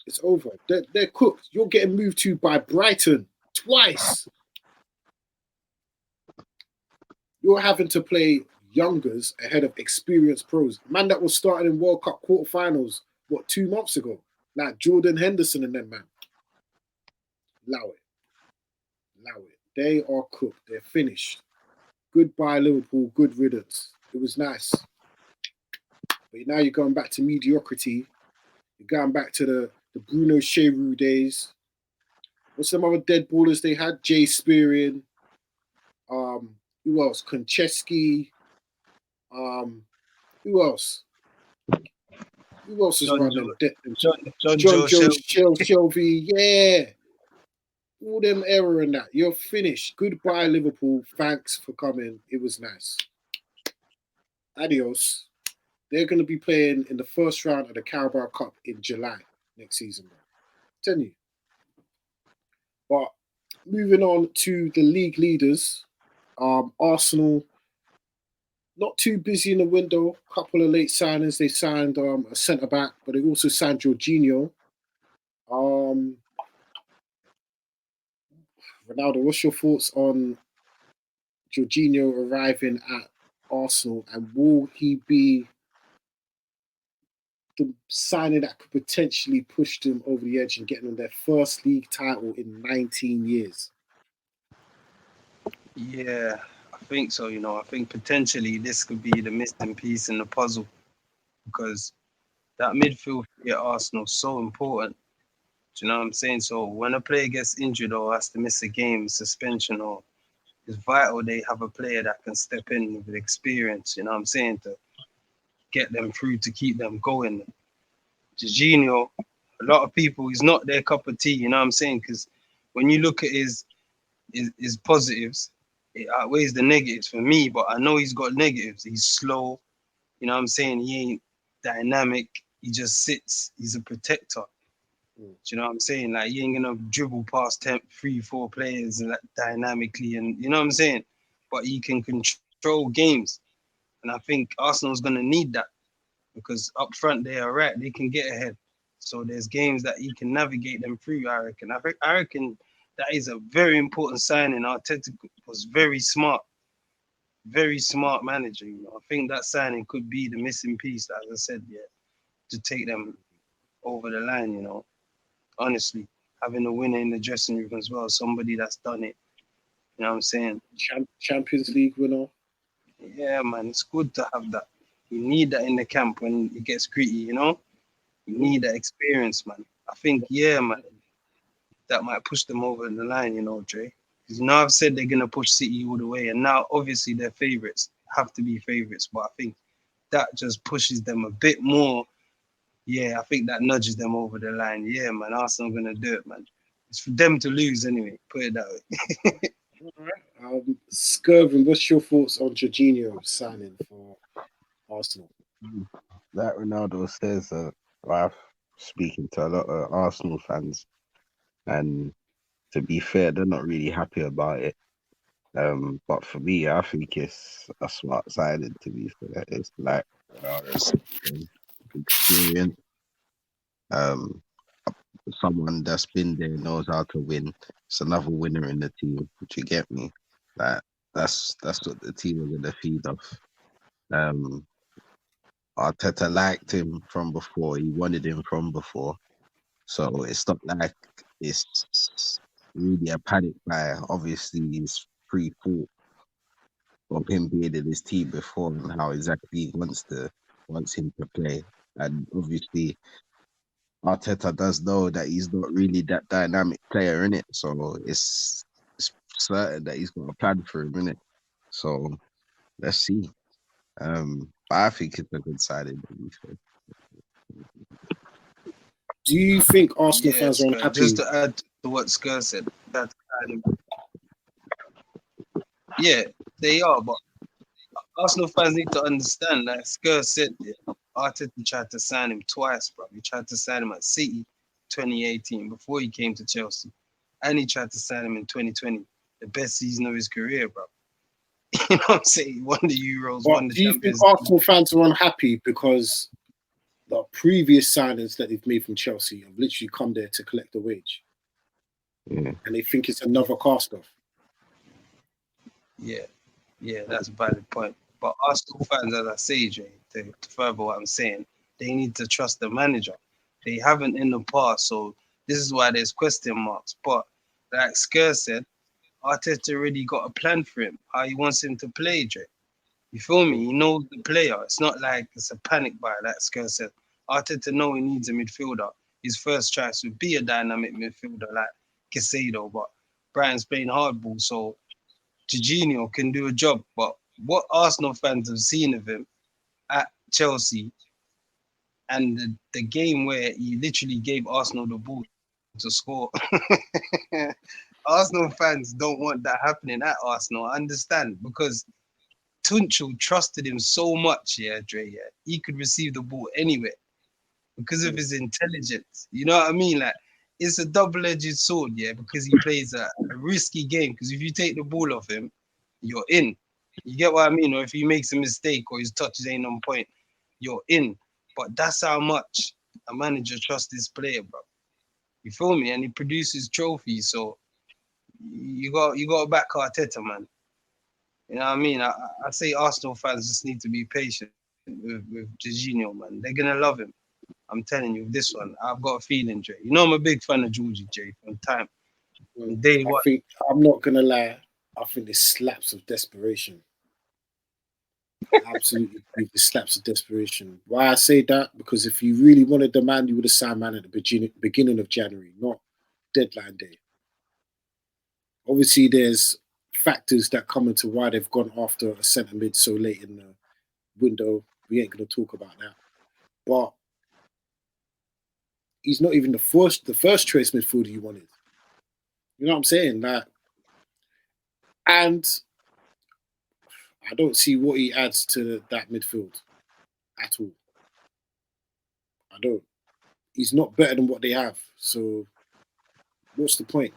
It's over. They're cooked. You're getting moved to by Brighton twice. You're having to play youngers ahead of experienced pros. Man that was starting in World Cup quarterfinals, 2 months ago? Like Jordan Henderson and them, man. Allow it. Allow it. They are cooked. They're finished. Goodbye, Liverpool. Good riddance. It was nice. But now you're going back to mediocrity. You're going back to the Bruno Cheroux days. What's some other dead ballers they had? Jay Spearing. Who else? Konchesky. Who else? Who else is around them? John Joe Shelby. Yeah. All them error in that. You're finished. Goodbye, Liverpool. Thanks for coming. It was nice. Adios. They're going to be playing in the first round of the Carabao Cup in July next season. Bro. Tell you. But moving on to the league leaders, Arsenal, not too busy in the window. Couple of late signings. They signed a centre back, but they also signed Jorginho. Ronaldo, what's your thoughts on Jorginho arriving at Arsenal, and will he be the signing that could potentially push them over the edge and getting them their first league title in 19 years? Yeah, I think so. I think potentially this could be the missing piece in the puzzle, because that midfield at Arsenal is so important. Do you know what I'm saying? So when a player gets injured or has to miss a game, suspension, or it's vital they have a player that can step in with experience, you know what I'm saying, to get them through, to keep them going. Jorginho, a lot of people, he's not their cup of tea, you know what I'm saying? Because when you look at his positives, it outweighs the negatives for me, but I know he's got negatives. He's slow, you know what I'm saying? He ain't dynamic. He just sits. He's a protector. Do you know what I'm saying? Like, you ain't gonna dribble past 3-4 players and dynamically, and you know what I'm saying? But he can control games, and I think Arsenal's gonna need that, because up front they are right. They can get ahead, so there's games that he can navigate them through. I reckon that is a very important signing. Arteta was very smart manager. I think that signing could be the missing piece, as I said, to take them over the line. Honestly, having a winner in the dressing room as well, somebody that's done it. You know what I'm saying? Champions League winner. Yeah, man, it's good to have that. You need that in the camp when it gets gritty, You need that experience, man. I think, man, that might push them over the line, Dre. Because I've said they're going to push City all the way, and now obviously they're favourites, have to be favourites, but I think that just pushes them a bit more. Yeah, I think that nudges them over the line. Yeah, man, Arsenal going to do it, man. It's for them to lose anyway, put it that way. All right. Skervin, what's your thoughts on Jorginho signing for Arsenal? Like Ronaldo says, I'm speaking to a lot of Arsenal fans, and to be fair, they're not really happy about it. But for me, I think it's a smart signing, to be fair. It's like Ronaldo's experience. Someone that's been there, knows how to win. It's another winner in the team. Do you get me? Like, that's what the team are gonna feed off. Arteta liked him from before. He wanted him from before. So it's not like it's really a panic buy. Obviously, he's pre-thought of him being in his team before and how exactly he wants him to play. And obviously, Arteta does know that he's not really that dynamic player, in it. So it's certain that he's got a plan for him, innit? So let's see. But I think it's a good signing. Do you think Arsenal fans are unhappy? Just to add to what Sker said, yeah, they are, but Arsenal fans need to understand, like Sker said, Arteta tried to sign him twice, bro. He tried to sign him at City, 2018 before he came to Chelsea, and he tried to sign him in 2020, the best season of his career, bro. You know what I'm saying? He won the Euros, But won the do you think Champions League. Arsenal fans are unhappy because the previous signings that they've made from Chelsea have literally come there to collect the wage? Yeah. And they think it's another cast-off? Yeah, that's a valid point. But Arsenal fans, as I say, Jay, to further what I'm saying, they need to trust the manager. They haven't in the past, so this is why there's question marks. But like Sker said, Arteta already got a plan for him, how he wants him to play, Jay. You feel me? He knows the player. It's not like it's a panic buy, like Sker said. Arteta knows he needs a midfielder. His first choice would be a dynamic midfielder like Caicedo, but Brian's playing hardball, so Jorginho can do a job. But what Arsenal fans have seen of him at Chelsea and the game where he literally gave Arsenal the ball to score. Arsenal fans don't want that happening at Arsenal. I understand, because Tuchel trusted him so much, yeah, Dre, yeah. He could receive the ball anywhere because of his intelligence. You know what I mean? Like, it's a double-edged sword, yeah, because he plays a risky game. Because if you take the ball off him, you're in. You get what I mean? Or if he makes a mistake or his touches ain't on point, you're in. But that's how much a manager trusts his player, bro. You feel me? And he produces trophies, so you got to back Arteta, man. You know what I mean? I say Arsenal fans just need to be patient with Jorginho, man. They're gonna love him. I'm telling you, this one, I've got a feeling, Jay. You know I'm a big fan of Georgie, Jay, from time. Day one. I'm not gonna lie. I think there's slaps of desperation. Absolutely, the slaps of desperation. Why I say that? Because if you really wanted the man, you would have signed man at the beginning of January, not deadline day. Obviously, there's factors that come into why they've gone after a centre mid so late in the window. We ain't gonna talk about that. But he's not even the first choice midfielder you wanted. You know what I'm saying? Like, and I don't see what he adds to that midfield at all. I don't. He's not better than what they have. So what's the point?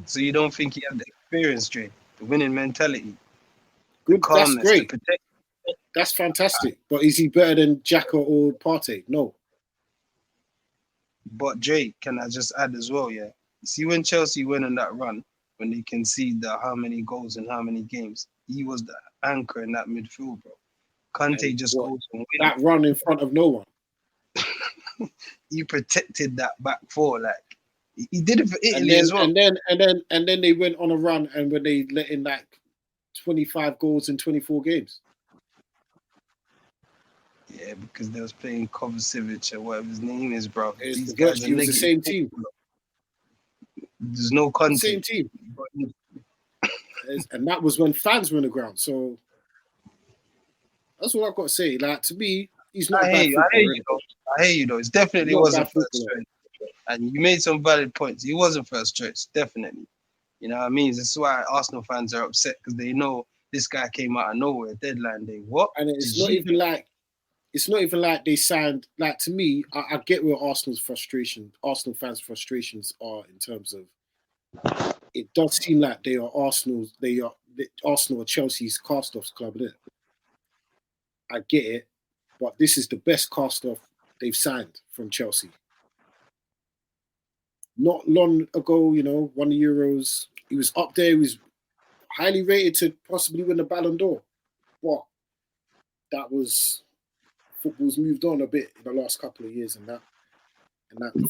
So you don't think he had the experience, Jay? The winning mentality? Good, the calmness, that's great. the protect. That's fantastic. But is he better than Xhaka or Partey? No. But Jay, can I just add as well, yeah? See, when Chelsea went on that run, when they conceded how many goals in how many games, he was the anchor in that midfield, bro. Kante just goes and wins. That run in front of no one. He protected that back four, like he did it for Italy then, as well. And then they went on a run, and when they let in like 25 goals in 24 games. Yeah, because they was playing Kovacic or whatever his name is, bro. These guys it was the same team. There's no Kante. Same team. And that was when fans were on the ground. So that's what I've got to say. Like, to me, he's not a bad footballer. I hear you though. It's definitely wasn't first choice. And you made some valid points. He wasn't first choice, definitely. You know what I mean? This is why Arsenal fans are upset, because they know this guy came out of nowhere, deadline day. What? And it's not even like they signed. Like, to me, I get where Arsenal fans' frustrations are in terms of, it does seem like they are Arsenal or Chelsea's cast-offs club, isn't it? I get it, but this is the best cast-off they've signed from Chelsea. Not long ago, you know, won the Euros. He was up there. He was highly rated to possibly win the Ballon d'Or. But football's moved on a bit in the last couple of years, and that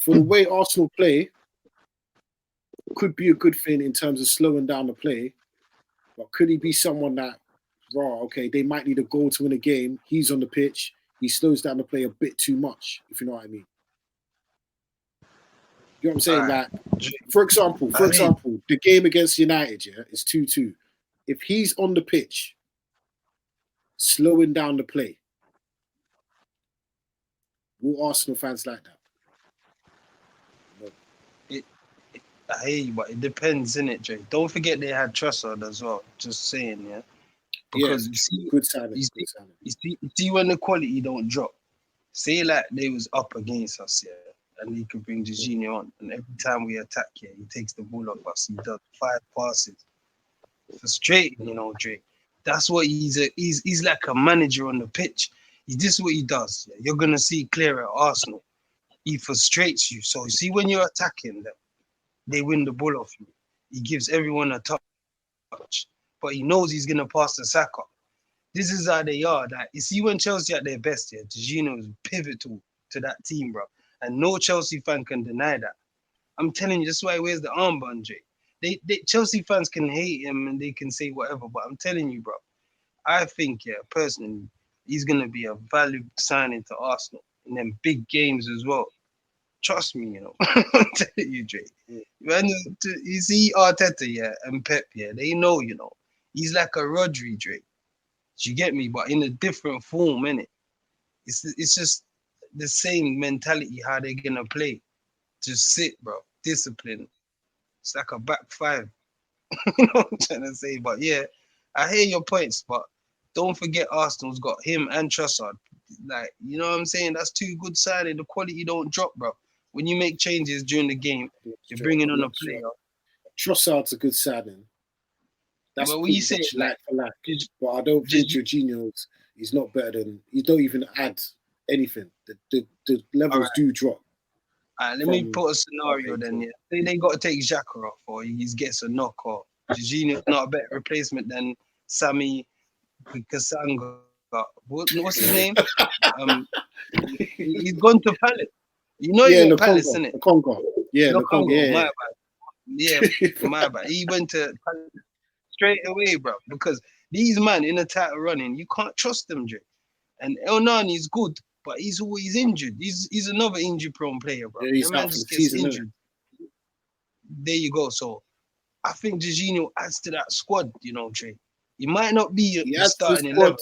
for the way Arsenal play, could be a good thing in terms of slowing down the play. But could he be someone that, okay, they might need a goal to win a game. He's on the pitch. He slows down the play a bit too much, if you know what I mean. You know what I'm saying? Like, for example, the game against United, yeah, is 2-2. If he's on the pitch, slowing down the play, will Arsenal fans like that? No. I hear you, but it depends, innit, Jay? Don't forget they had Trossard as well. Just saying, yeah. Because you see, good signing. You see when the quality don't drop. Say like they was up against us, yeah. and he can bring Jorginho on. And every time we attack here, he takes the ball off us. He does 5 passes. Frustrating, Drake. That's what he's like a manager on the pitch. This is what he does. You're gonna see clear at Arsenal. He frustrates you. So you see when you're attacking them, they win the ball off you. He gives everyone a touch, but he knows he's gonna pass the Saka. This is how they are. That you see when Chelsea at their best here, Jorginho is pivotal to that team, bro. And no Chelsea fan can deny that. I'm telling you, that's why he wears the armband, Jay. They Chelsea fans can hate him and they can say whatever, but I'm telling you, bro, I think, personally, he's gonna be a valued signing to Arsenal in them big games as well. Trust me, I'm telling you, Jay. When you see Arteta, and Pep, they know, he's like a Rodri, Drake. You get me? But in a different form, innit? It's just the same mentality how they're gonna play. Just sit, bro. Discipline. It's like a back 5. You know what I'm trying to say? But yeah, I hear your points, but don't forget Arsenal's got him and Trossard. Like, you know what I'm saying? That's 2 good signing. The quality don't drop, bro. When you make changes during the game, you're bringing on a player. Trossard's a good signing. That's but when you say like for like. But I don't think Jorginho's he's not better than he don't even add anything. The levels do drop. Let me put a scenario then. Yeah, say they got to take Xhaka off, or he gets a knock, or Jorginho's not a better replacement than Sami Kasanga. What's his name? He's gone to Palace. You know he went Palace, isn't it? Congo. Yeah, Congo. My bad. Yeah, my bad. He went to Palace straight away, bro. Because these men in the title running, you can't trust them, Jay. And El Nani's good, but he's always injured. He's another injury-prone player, bro. Yeah, he's man just gets injured. There you go. So I think Jorginho adds to that squad, Trey. He might not be the starting 11.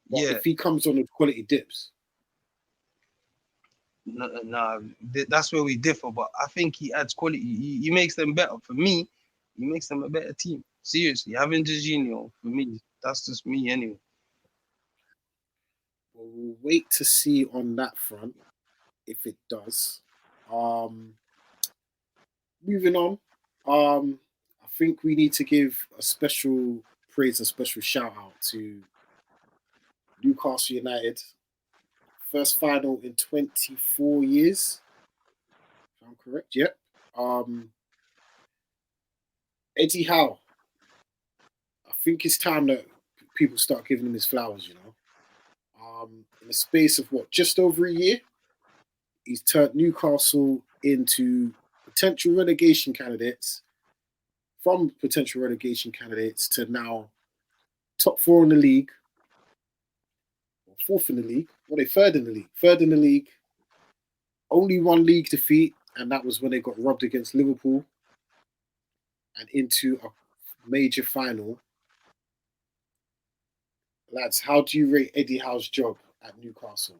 Yeah, if he comes on with quality dips. No, that's where we differ. But I think he adds quality. He makes them better. For me, he makes them a better team. Seriously, having Jorginho, for me, that's just me anyway. Well, we'll wait to see on that front if it does. Moving on. I think we need to give a special praise, a special shout out to Newcastle United. First final in 24 years. If I'm correct, yep. Eddie Howe. I think it's time that people start giving him his flowers, in the space of just over a year, he's turned Newcastle into potential relegation candidates, from potential relegation candidates to now top 4 in the league, or 4th in the league. Well, they 3rd in the league. 3rd in the league. Only 1 league defeat, and that was when they got robbed against Liverpool, and into a major final. Lads, how do you rate Eddie Howe's job at Newcastle?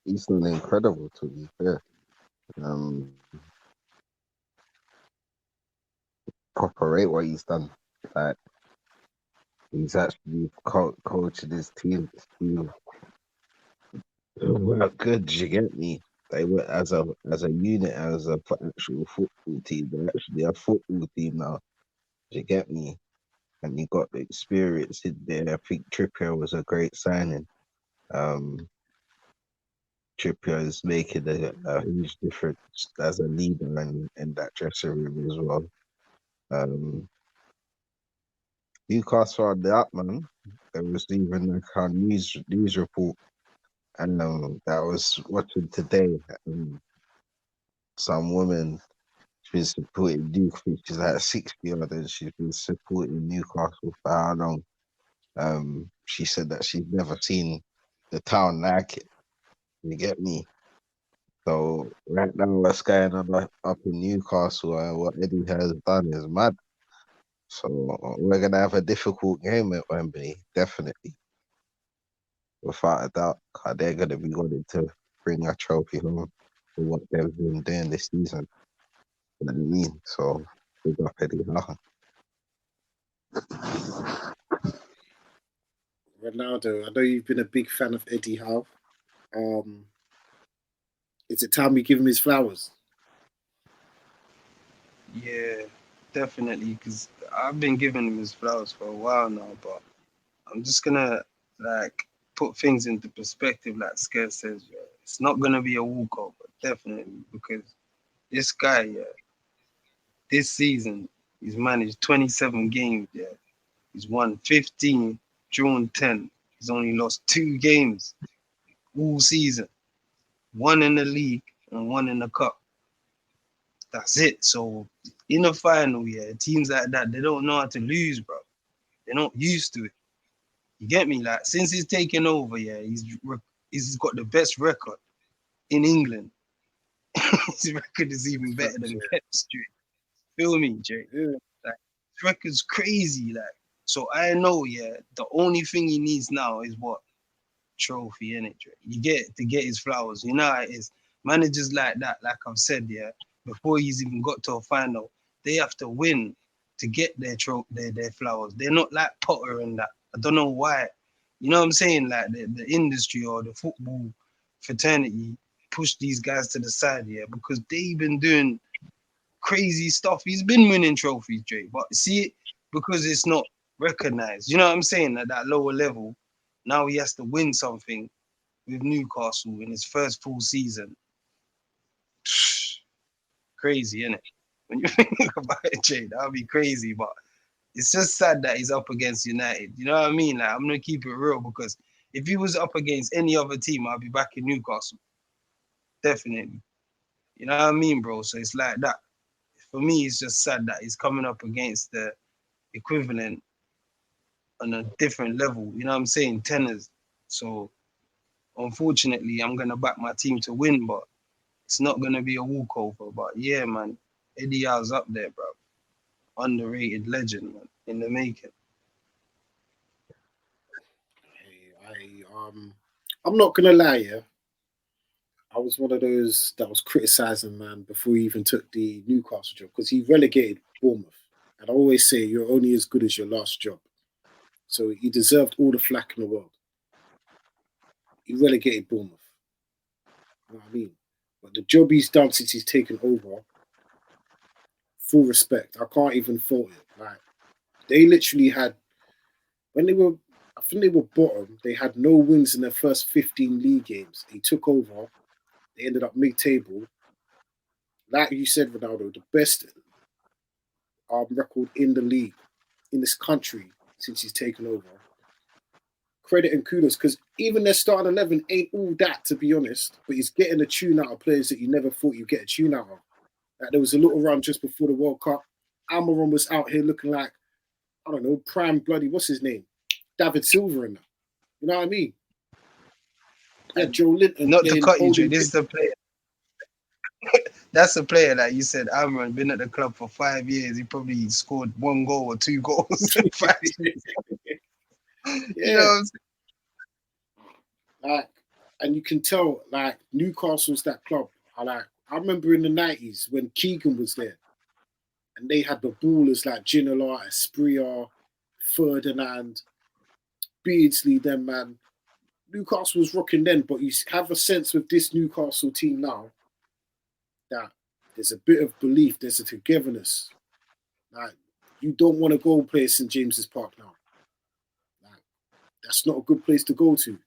He's done incredible, to be fair. Proper rate what he's done. Like, he's actually coaching his team. Work good, you get me? They were as a unit, as a actual football team. They're actually a football team now. You get me? And you got the experience in there. I think Trippier was a great signing. Trippier is making a huge difference as a leader in that dressing room as well. Newcastle are the up, man. There was even like a news report, and that I was watching today. Some woman, she's been supporting Newcastle. She's like 60 odd, and she's been supporting Newcastle for how long? She said that she's never seen the town like it. You get me? So right now, what's going on up in Newcastle and what Eddie has done is mad. So we're gonna have a difficult game at Wembley, definitely, without a doubt. They're gonna be wanting to bring a trophy home for what they've been doing this season. You know what I mean? So big up Eddie Howe. Ronaldo. I know you've been a big fan of Eddie Howe. Is it time we give him his flowers? Yeah, definitely. Because I've been giving him his flowers for a while now, but I'm just gonna like put things into perspective, like Sker says. Yeah, it's not gonna be a walkover, definitely, because this guy, yeah, this season he's managed 27 games. Yeah, he's won 15, drawn 10. He's only lost 2 games all season, 1 in the league and 1 in the cup. That's it. So in the final, yeah, teams like that, they don't know how to lose, bro. They're not used to it. You get me? Like since he's taken over, yeah, he's got the best record in England. His record is even better than Pep Street. Feel me, Jay? Yeah. Like his record's crazy. Like so, I know, yeah. The only thing he needs now is what trophy in it. You get to get his flowers. You know how it is. Managers like that, like I've said, yeah. Before he's even got to a final, they have to win to get their flowers. They're not like Potter and that. I don't know why. You know what I'm saying? Like the industry or the football fraternity push these guys to the side, yeah, because they've been doing crazy stuff. He's been winning trophies, Jay, but see it because it's not recognized. You know what I'm saying? At that lower level, now he has to win something with Newcastle in his first full season. Crazy, isn't it? When you think about it, Jay, that would be crazy, but it's just sad that he's up against United. You know what I mean? Like, I'm gonna keep it real because if he was up against any other team, I'd be back in Newcastle. Definitely. You know what I mean, bro? So it's like that. For me, it's just sad that he's coming up against the equivalent on a different level. You know what I'm saying? Tenors. So unfortunately, I'm gonna back my team to win, but it's not gonna be a walkover. But yeah, man, Eddie Howe's up there, bro. Underrated legend, man, in the making. I'm not gonna lie, yeah. I was one of those that was criticising man before he even took the Newcastle job because he relegated Bournemouth. And I always say you're only as good as your last job. So he deserved all the flack in the world. He relegated Bournemouth. You know what I mean? But the job he's done since he's taken over, full respect. I can't even fault it. Like they literally had when they were I think they were bottom, they had no wins in their first 15 league games. He took over, they ended up mid-table. Like you said, Ronaldo, the best record in the league, in this country, since he's taken over. Credit and kudos, because even their starting 11 ain't all that, to be honest, but he's getting a tune out of players that you never thought you'd get a tune out of. Like there was a little run just before the World Cup. Almiron was out here looking like, I don't know, prime bloody, what's his name? David Silver in that. You know what I mean? Yeah, Joe Linton. Not to cut you, Jay, this is the player. That's a player that you said, Almiron, been at the club for 5 years. He probably scored 1 goal or 2 goals in 5 years. Yeah. You know what I'm saying? Like, and you can tell, like, Newcastle's that club. I remember in the 90s when Keegan was there, and they had the ballers like Ginola, Espria, Ferdinand, Beardsley, them, man. Newcastle was rocking then, but you have a sense with this Newcastle team now that there's a bit of belief, there's a togetherness. Like, you don't want to go play St. James's Park now. Like, that's not a good place to go to.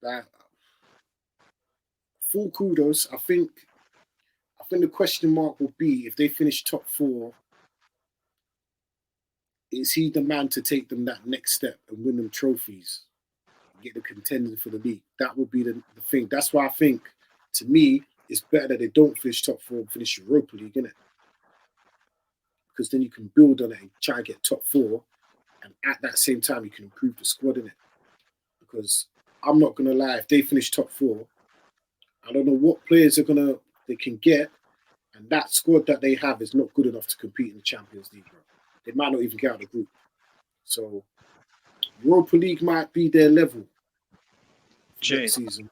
Like, full kudos. I think the question mark will be if they finish top 4, is he the man to take them that next step and win them trophies? Get the contending for the league. That would be the thing. That's why I think, to me, it's better that they don't finish top 4 and finish Europa League, innit? Because then you can build on it and try and get top 4, and at that same time you can improve the squad, innit? Because I'm not gonna lie, if they finish top 4, I don't know what players they can get, and that squad that they have is not good enough to compete in the Champions League, bro. They might not even get out of the group. So Europa League might be their level next season.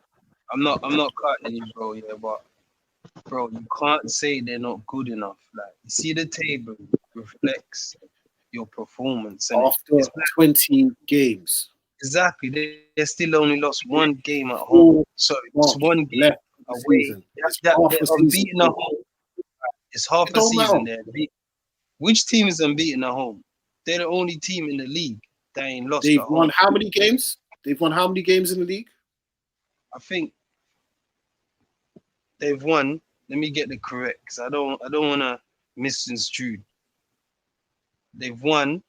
I'm not cutting you, bro. Yeah, but bro, you can't say they're not good enough. Like you see, the table reflects your performance. And After 20 games. exactly, they still only lost one game at home. Sorry, it's one game left away. season. They're unbeaten at home. It's half the season there. Which team is unbeaten at home? They're the only team in the league that ain't lost They've at won home. how many games? They've won how many games in the league? I think they've won. Let me get the correct, because I don't want to misconstrue. They've won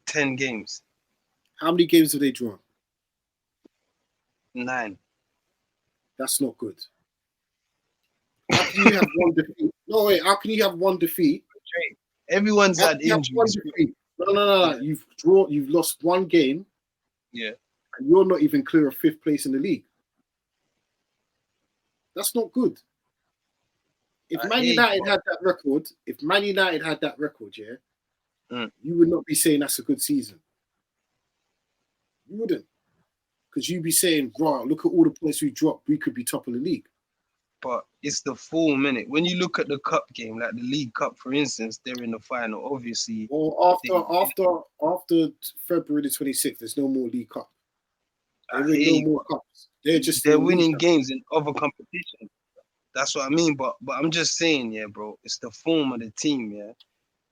10 games. How many games have they drawn? 9. That's not good. How can you have one defeat? No, wait. How can you have one defeat? Everyone's had injuries. No. You've lost one game. Yeah. And you're not even clear of 5th place in the league. That's not good. If Man United had that record, you would not be saying that's a good season. You wouldn't. Because you'd be saying, right, look at all the points we dropped. We could be top of the league. But it's the full minute. When you look at the cup game, like the League Cup, for instance, they're in the final, obviously. Well, after February the 26th, there's no more League Cup. There are no more cups. They're winning games in other competitions. That's what I mean. But I'm just saying, yeah, bro, it's the form of the team, yeah.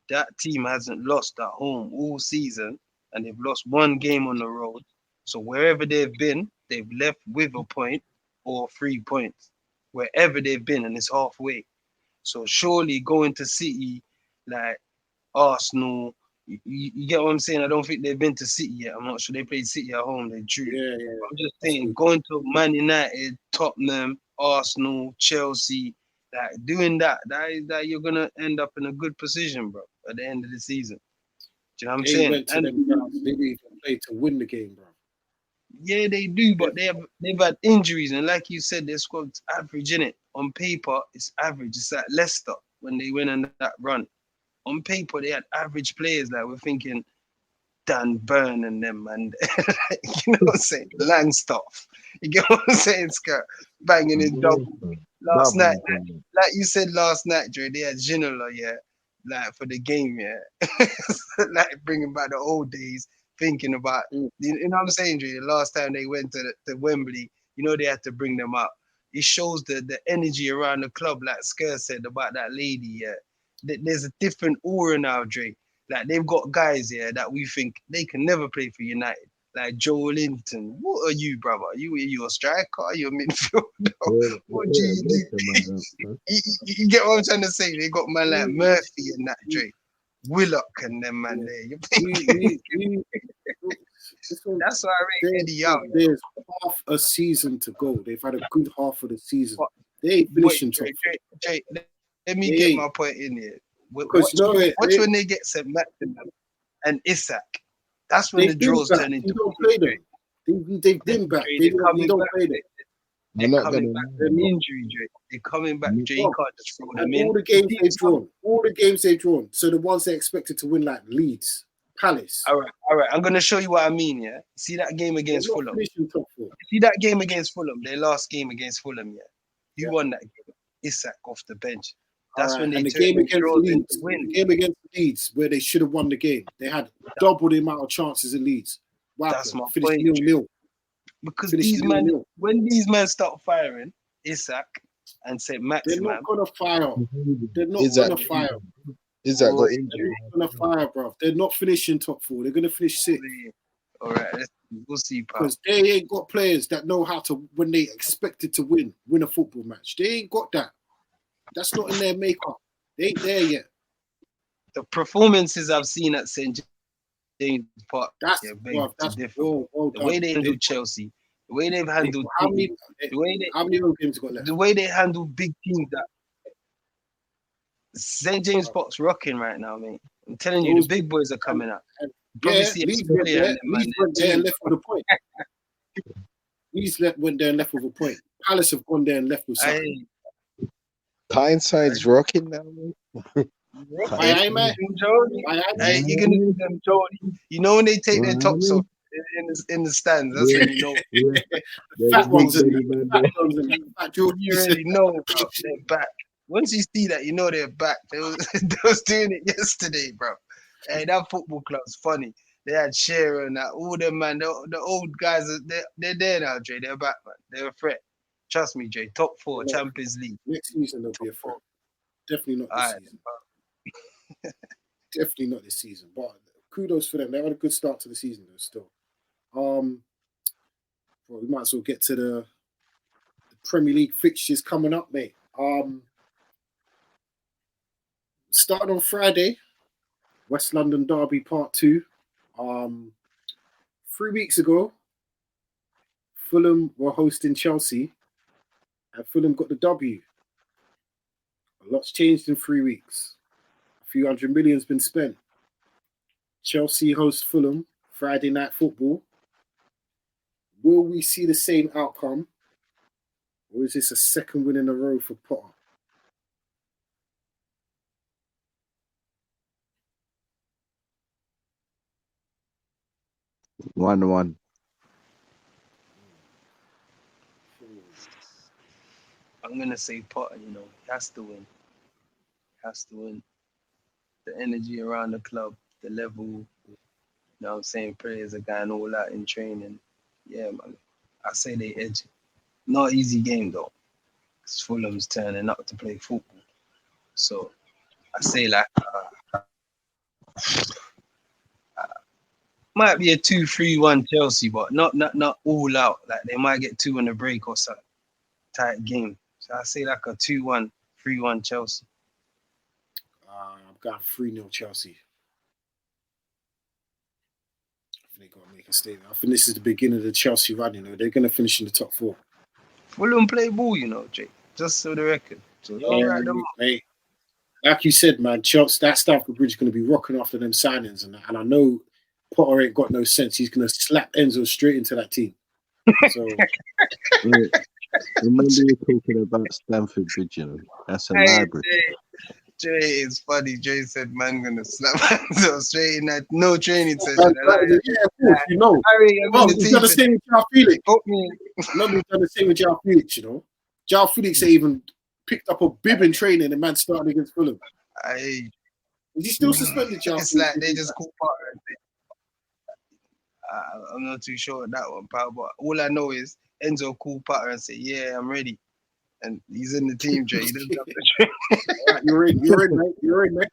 That team hasn't lost at home all season, and they've lost one game on the road. So wherever they've been, they've left with a point or 3 points. Wherever they've been, and it's halfway. So surely going to City, like Arsenal, you get what I'm saying? I don't think they've been to City yet. I'm not sure they played City at home. They drew. Yeah. I'm just saying, going to Man United, Tottenham, Arsenal, Chelsea, like doing that you're gonna end up in a good position, bro, at the end of the season. Do you know what I'm saying? Went to them grounds. They didn't even play to win the game, bro. Yeah, they do, but they've had injuries, and like you said, their squad's average, innit? On paper, it's average. It's like Leicester when they went on that run. On paper, they had average players. Like we're thinking Dan Burn and them, and you know what I'm saying? Langstaff. You get what I'm saying, Scott? Banging in double. Last night, like you said last night, Dre, they had Ginola, yeah, like for the game, yeah. Like bringing back the old days. Thinking about, you know what I'm saying, Dre? The last time they went to Wembley, you know, they had to bring them up. It shows the energy around the club, like Sker said about that lady. Yeah, there's a different aura now, Dre. Like they've got guys here that we think they can never play for United. Like Joe Linton. What are you, brother? You a striker? Are you a midfielder? What do you do? You get what I'm trying to say? They got man like Murphy and that, Dre. Willock and them, man, there. That's why I rate Eddie out. There's half a season to go. They've had a good half of the season. They ain't finishing top. Jay, let me get my point in here. Watch when they get St. Maximin and Isak. That's when the draws turn into. You don't play them. They've been back. They don't play them. They're coming back from injury, Jay. They're coming back. Jay, you can't just throw them in. All the games they've drawn. So the ones they expected to win, like Leeds, Palace. All right. I'm gonna show you what I mean. Yeah. See that game against Fulham. See that game against Fulham. Their last game against Fulham. Yeah. Who won that game? Isak off the bench. That's when they the game against Leeds, where they should have won the game. They had double the amount of chances in Leeds. Wow, that's my point. 0-0. Because when these men start firing, Isak and St. Maximin, they're not gonna fire. They're not gonna fire. Isak got injured. They're not gonna fire, bro. They're not finishing top 4. They're gonna finish 6. All right, we'll see, pal. Because they ain't got players that know how to, when they expected to win a football match. They ain't got that. That's not in their makeup. They ain't there yet. The performances I've seen at St. James Park, that's different. The way they handle Chelsea, the way they've handled how many home games got left? The way they handle big teams. That St. James Park's rocking right now, mate. I'm telling you, the big boys are coming up. Leeds went there and left with a point. Leeds went there and left with a point. Palace have gone there and left with something. Tyneside's rocking now, mate. Hey, man. Hey, you're gonna do them, Jordy. You know when they take their tops off in the stands, that's when you know. Fat ones and you already know they're back. once you see that, you know they're back. They was doing it yesterday, bro. Hey, that football club's funny. They had Shearer and that, all them, man. The old guys, they're there now, Jay. They're back, man. They're a threat. Trust me, Jay. Top 4, Yeah. Champions League. Next season they'll be a threat. Definitely not this season. Definitely not this season. But kudos for them. They had a good start to the season though. Still, well, we might as well get to the Premier League fixtures coming up, mate. Starting on Friday, West London Derby Part 2. 3 weeks ago, Fulham were hosting Chelsea, and Fulham got the W. A lot's changed in 3 weeks. A few $100 million's been spent. Chelsea host Fulham, Friday night football. Will we see the same outcome, or is this a second win in a row for Potter? One. I'm gonna say Potter. You know, he has to win. Has to win. The energy around the club, the level. You know what I'm saying? Players are going all out in training. Yeah, man. I say they edge it. Not easy game though. Because Fulham's turning up to play football. So I say like might be a 2-3-1 Chelsea, but not all out. Like they might get 2 on the break or something. Tight game. So I say like a 2-1, 3-1 Chelsea. I've got 3-0 Chelsea. I think they've got to make a statement. I think this is the beginning of the Chelsea run, you know. They're going to finish in the top 4. Fulham play ball, you know, Jake. Just so the record. So mate, like you said, man, Chelsea, that Stamford Bridge is going to be rocking after them signings. And I know Potter ain't got no sense. He's going to slap Enzo straight into that team. So... Remember you talking about Stamford Bridge, you know? That's a library. Jay is funny. Jay said, "Man, gonna slap Enzo straight in that no training session." Yeah, of course, you know. He's done the same with João Felix. Remember, he's done the same with João Felix, you know. João Felix even picked up a bib in training and man started against Fulham. Is he still suspended, João It's Felix? like they just call Potter. I'm not too sure on that one, pal. But all I know is Enzo called Potter and said, "Yeah, I'm ready." And he's in the team, Jay. He doesn't have to train. Right, you're in, mate. You're in, mate.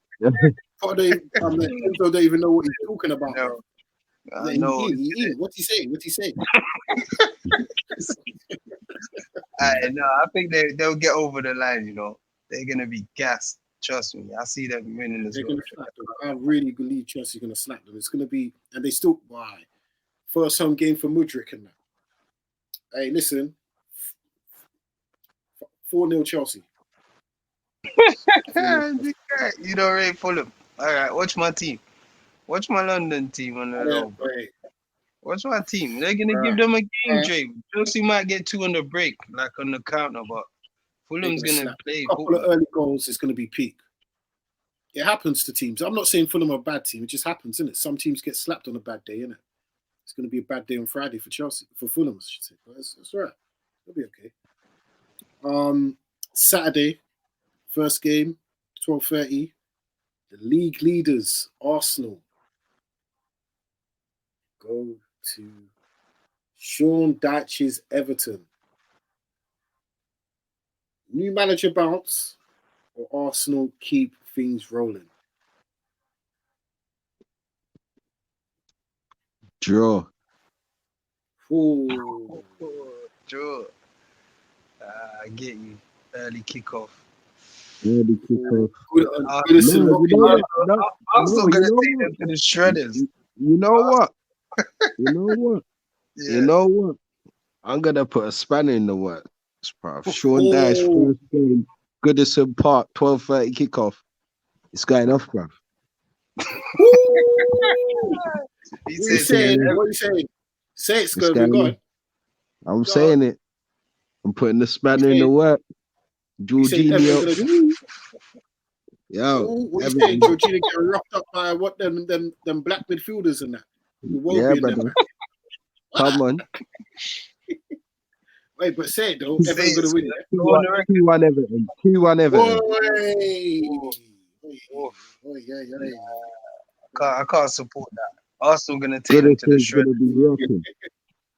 Enzo don't even know what he's talking about. No. What's he saying? I think they'll get over the line, you know. They're going to be gassed. Trust me. I see them winning as well. I really believe Chelsea's going to slap them. It's going to be, and they still, first home game for Mudryk and that. Hey, listen, 4-0 Chelsea. You don't rate Fulham. All right, watch my team. Watch my London team on the low. Watch my team. They're going to give them a game, Jay. Chelsea might get 2 on the break, like on the counter, but Fulham's going to play. A couple of early goals is going to be peak. It happens to teams. I'm not saying Fulham are a bad team. It just happens, isn't it? Some teams get slapped on a bad day, innit? It's going to be a bad day on Friday for Chelsea, for Fulham, I should say. But it's all right. It'll be okay. Saturday, first game, 12:30. The league leaders, Arsenal, go to Sean Dyche's Everton. New manager bounce, or Arsenal keep things rolling? Draw. Draw. I get you. Early kickoff. Early kickoff. I'm still going to take them to the shredders. You know what? Yeah. You know what? I'm going to put a spanner in the works, bruv. Sean Dyche, first game, Goodison Park, 12:30 kickoff. It's going off, bruv. What are you saying? Say it, Skervin. Go on. I'm saying it. I'm putting the spanner in the work. Jorginho. Yo. What are you saying? Jorginho getting roughed up by what them black midfielders and that? Yeah, brother. Come on. Wait, but say it though. Say Everton gonna it, win. Skervin. Go on the record. 2-1 Everton. 2-1 Everton. Oof. Yeah. I can't support that. Arsenal gonna take them to the Goodison's shred. gonna be rocking.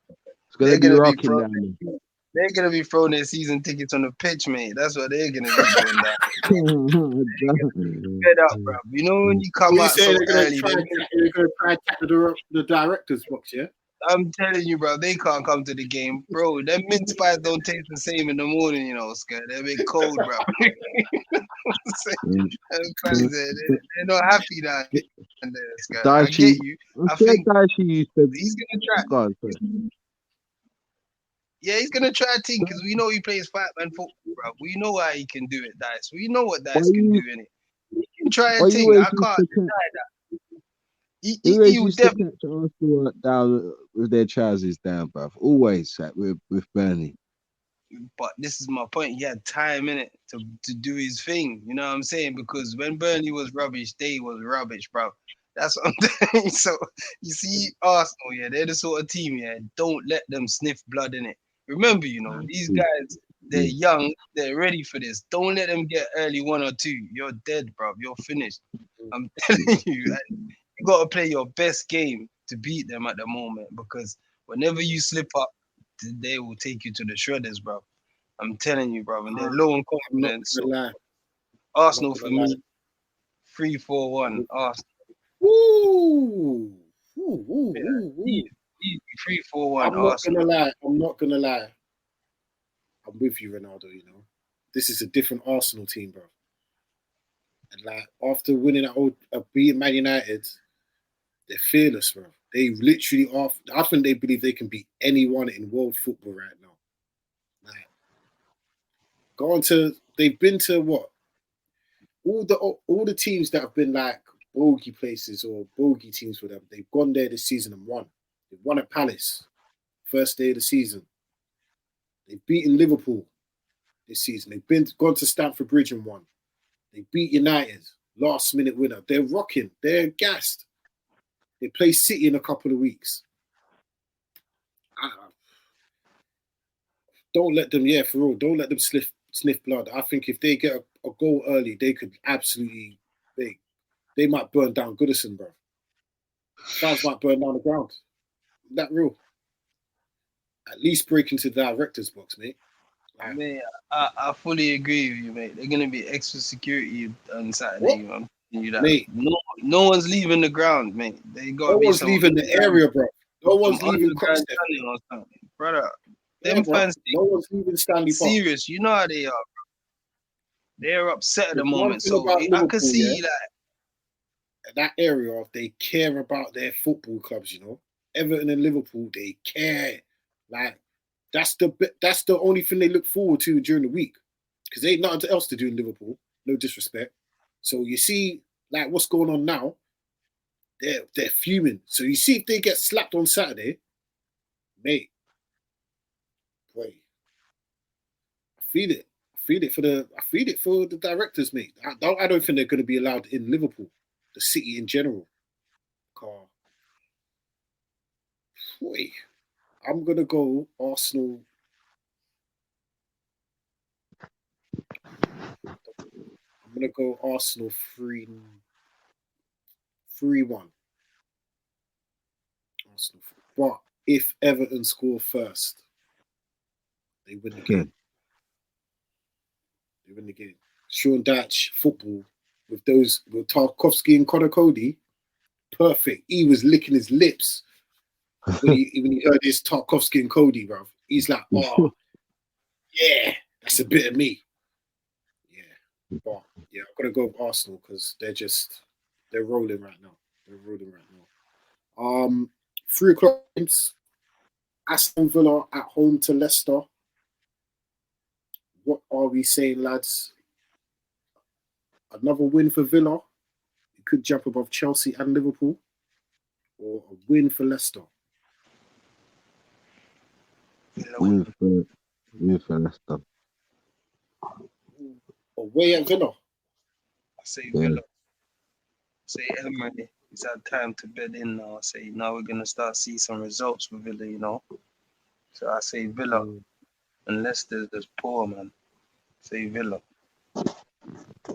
It's They're gonna be gonna be rocking down there. They're gonna be throwing their season tickets on the pitch, mate. That's what they're gonna be doing. That fed up, bro. You know when you come What you out saying? so They're gonna early, try. They're gonna try and attack the director's box, yeah. I'm telling you, bro, they can't come to the game, bro. Them mince pies don't taste the same in the morning, you know, Sker. They're a bit cold, bro. They're not happy that Sker. I get you. I think used to. he's gonna try. Go on, sorry. Yeah, he's gonna try a team because we know he plays five-man football, bro. We know how he can do it, Dice. We know what Dice can do in it. He can try a Why thing. you always I can't used to deny that. You He always will used to definitely. catch Arsenal down with their trousers down, bruv. Always with Bernie. But this is my point. He had time in it to do his thing. You know what I'm saying? Because when Burnley was rubbish, they was rubbish, bro. That's what I'm saying. So you see, Arsenal, yeah, they're the sort of team, yeah. Don't let them sniff blood in it. Remember, you know, these guys, they're young, they're ready for this. Don't let them get early 1 or 2. You're dead, bro. You're finished. I'm telling you, and you gotta play your best game to beat them at the moment because whenever you slip up, they will take you to the shredders, bro. I'm telling you, bro. And they're low on I'm not confidence. gonna lie. Arsenal for me, 3-4-1. Arsenal. Woo! Easy. 3-4-1. I'm not Arsenal. gonna lie. I'm not gonna lie. I'm with you, Ronaldo. You know, this is a different Arsenal team, bro. And like after winning beating Man United, they're fearless, bro. They literally are. I think they believe they can beat anyone in world football right now. Like, they've been to what? All the teams that have been like bogey places or bogey teams for them, they've gone there this season and won. They've won at Palace, first day of the season. They've beaten Liverpool this season. They've gone to Stamford Bridge and won. They beat United, last minute winner. They're rocking. They're gassed. They play City in a couple of weeks. Don't let them, for real, don't let them sniff blood. I think if they get a goal early, they could absolutely, they might burn down Goodison, bro. Fans might burn down the ground. That real. At least break into the director's box, mate. I mean, I fully agree with you, mate. They're gonna be extra security on Saturday. I'm telling you that. Mate, no one's leaving the ground, mate. They got. No one's leaving the area, bro. No one's leaving Croxteth, brother. Them fans, no one's leaving Stanley Park. Serious, you know how they are, bro. They're upset at the moment, so I can see that area. They care about their football clubs, you know. Everton and Liverpool, they care. Like that's the only thing they look forward to during the week because they ain't nothing else to do in Liverpool. No disrespect. So you see, like what's going on now? They're fuming. So you see if they get slapped on Saturday, mate. Boy, I feel it. I feel it for the directors, mate. I don't think they're going to be allowed in Liverpool, the city in general. Boy, I'm going to go Arsenal. I'm going to go Arsenal 3-1. Arsenal. But if Everton score first, they win the game. They win the game. Sean Dyche football with Tarkowski and Connor Cody, perfect. He was licking his lips when he heard his Tarkowski and Cody, bro. He's like, oh, yeah, that's a bit of me. Yeah, but yeah, I'm gonna go with Arsenal because they're rolling right now. 3 o'clock games. Aston Villa at home to Leicester. What are we saying, lads? Another win for Villa. It could jump above Chelsea and Liverpool. Or a win for Leicester. Win for Leicester. Away at Villa. I say Villa. Say Emery. He's had time to bed in now. I say now we're gonna start see some results with Villa, you know. So I say Villa. And Leicester's just poor, man. Say Villa.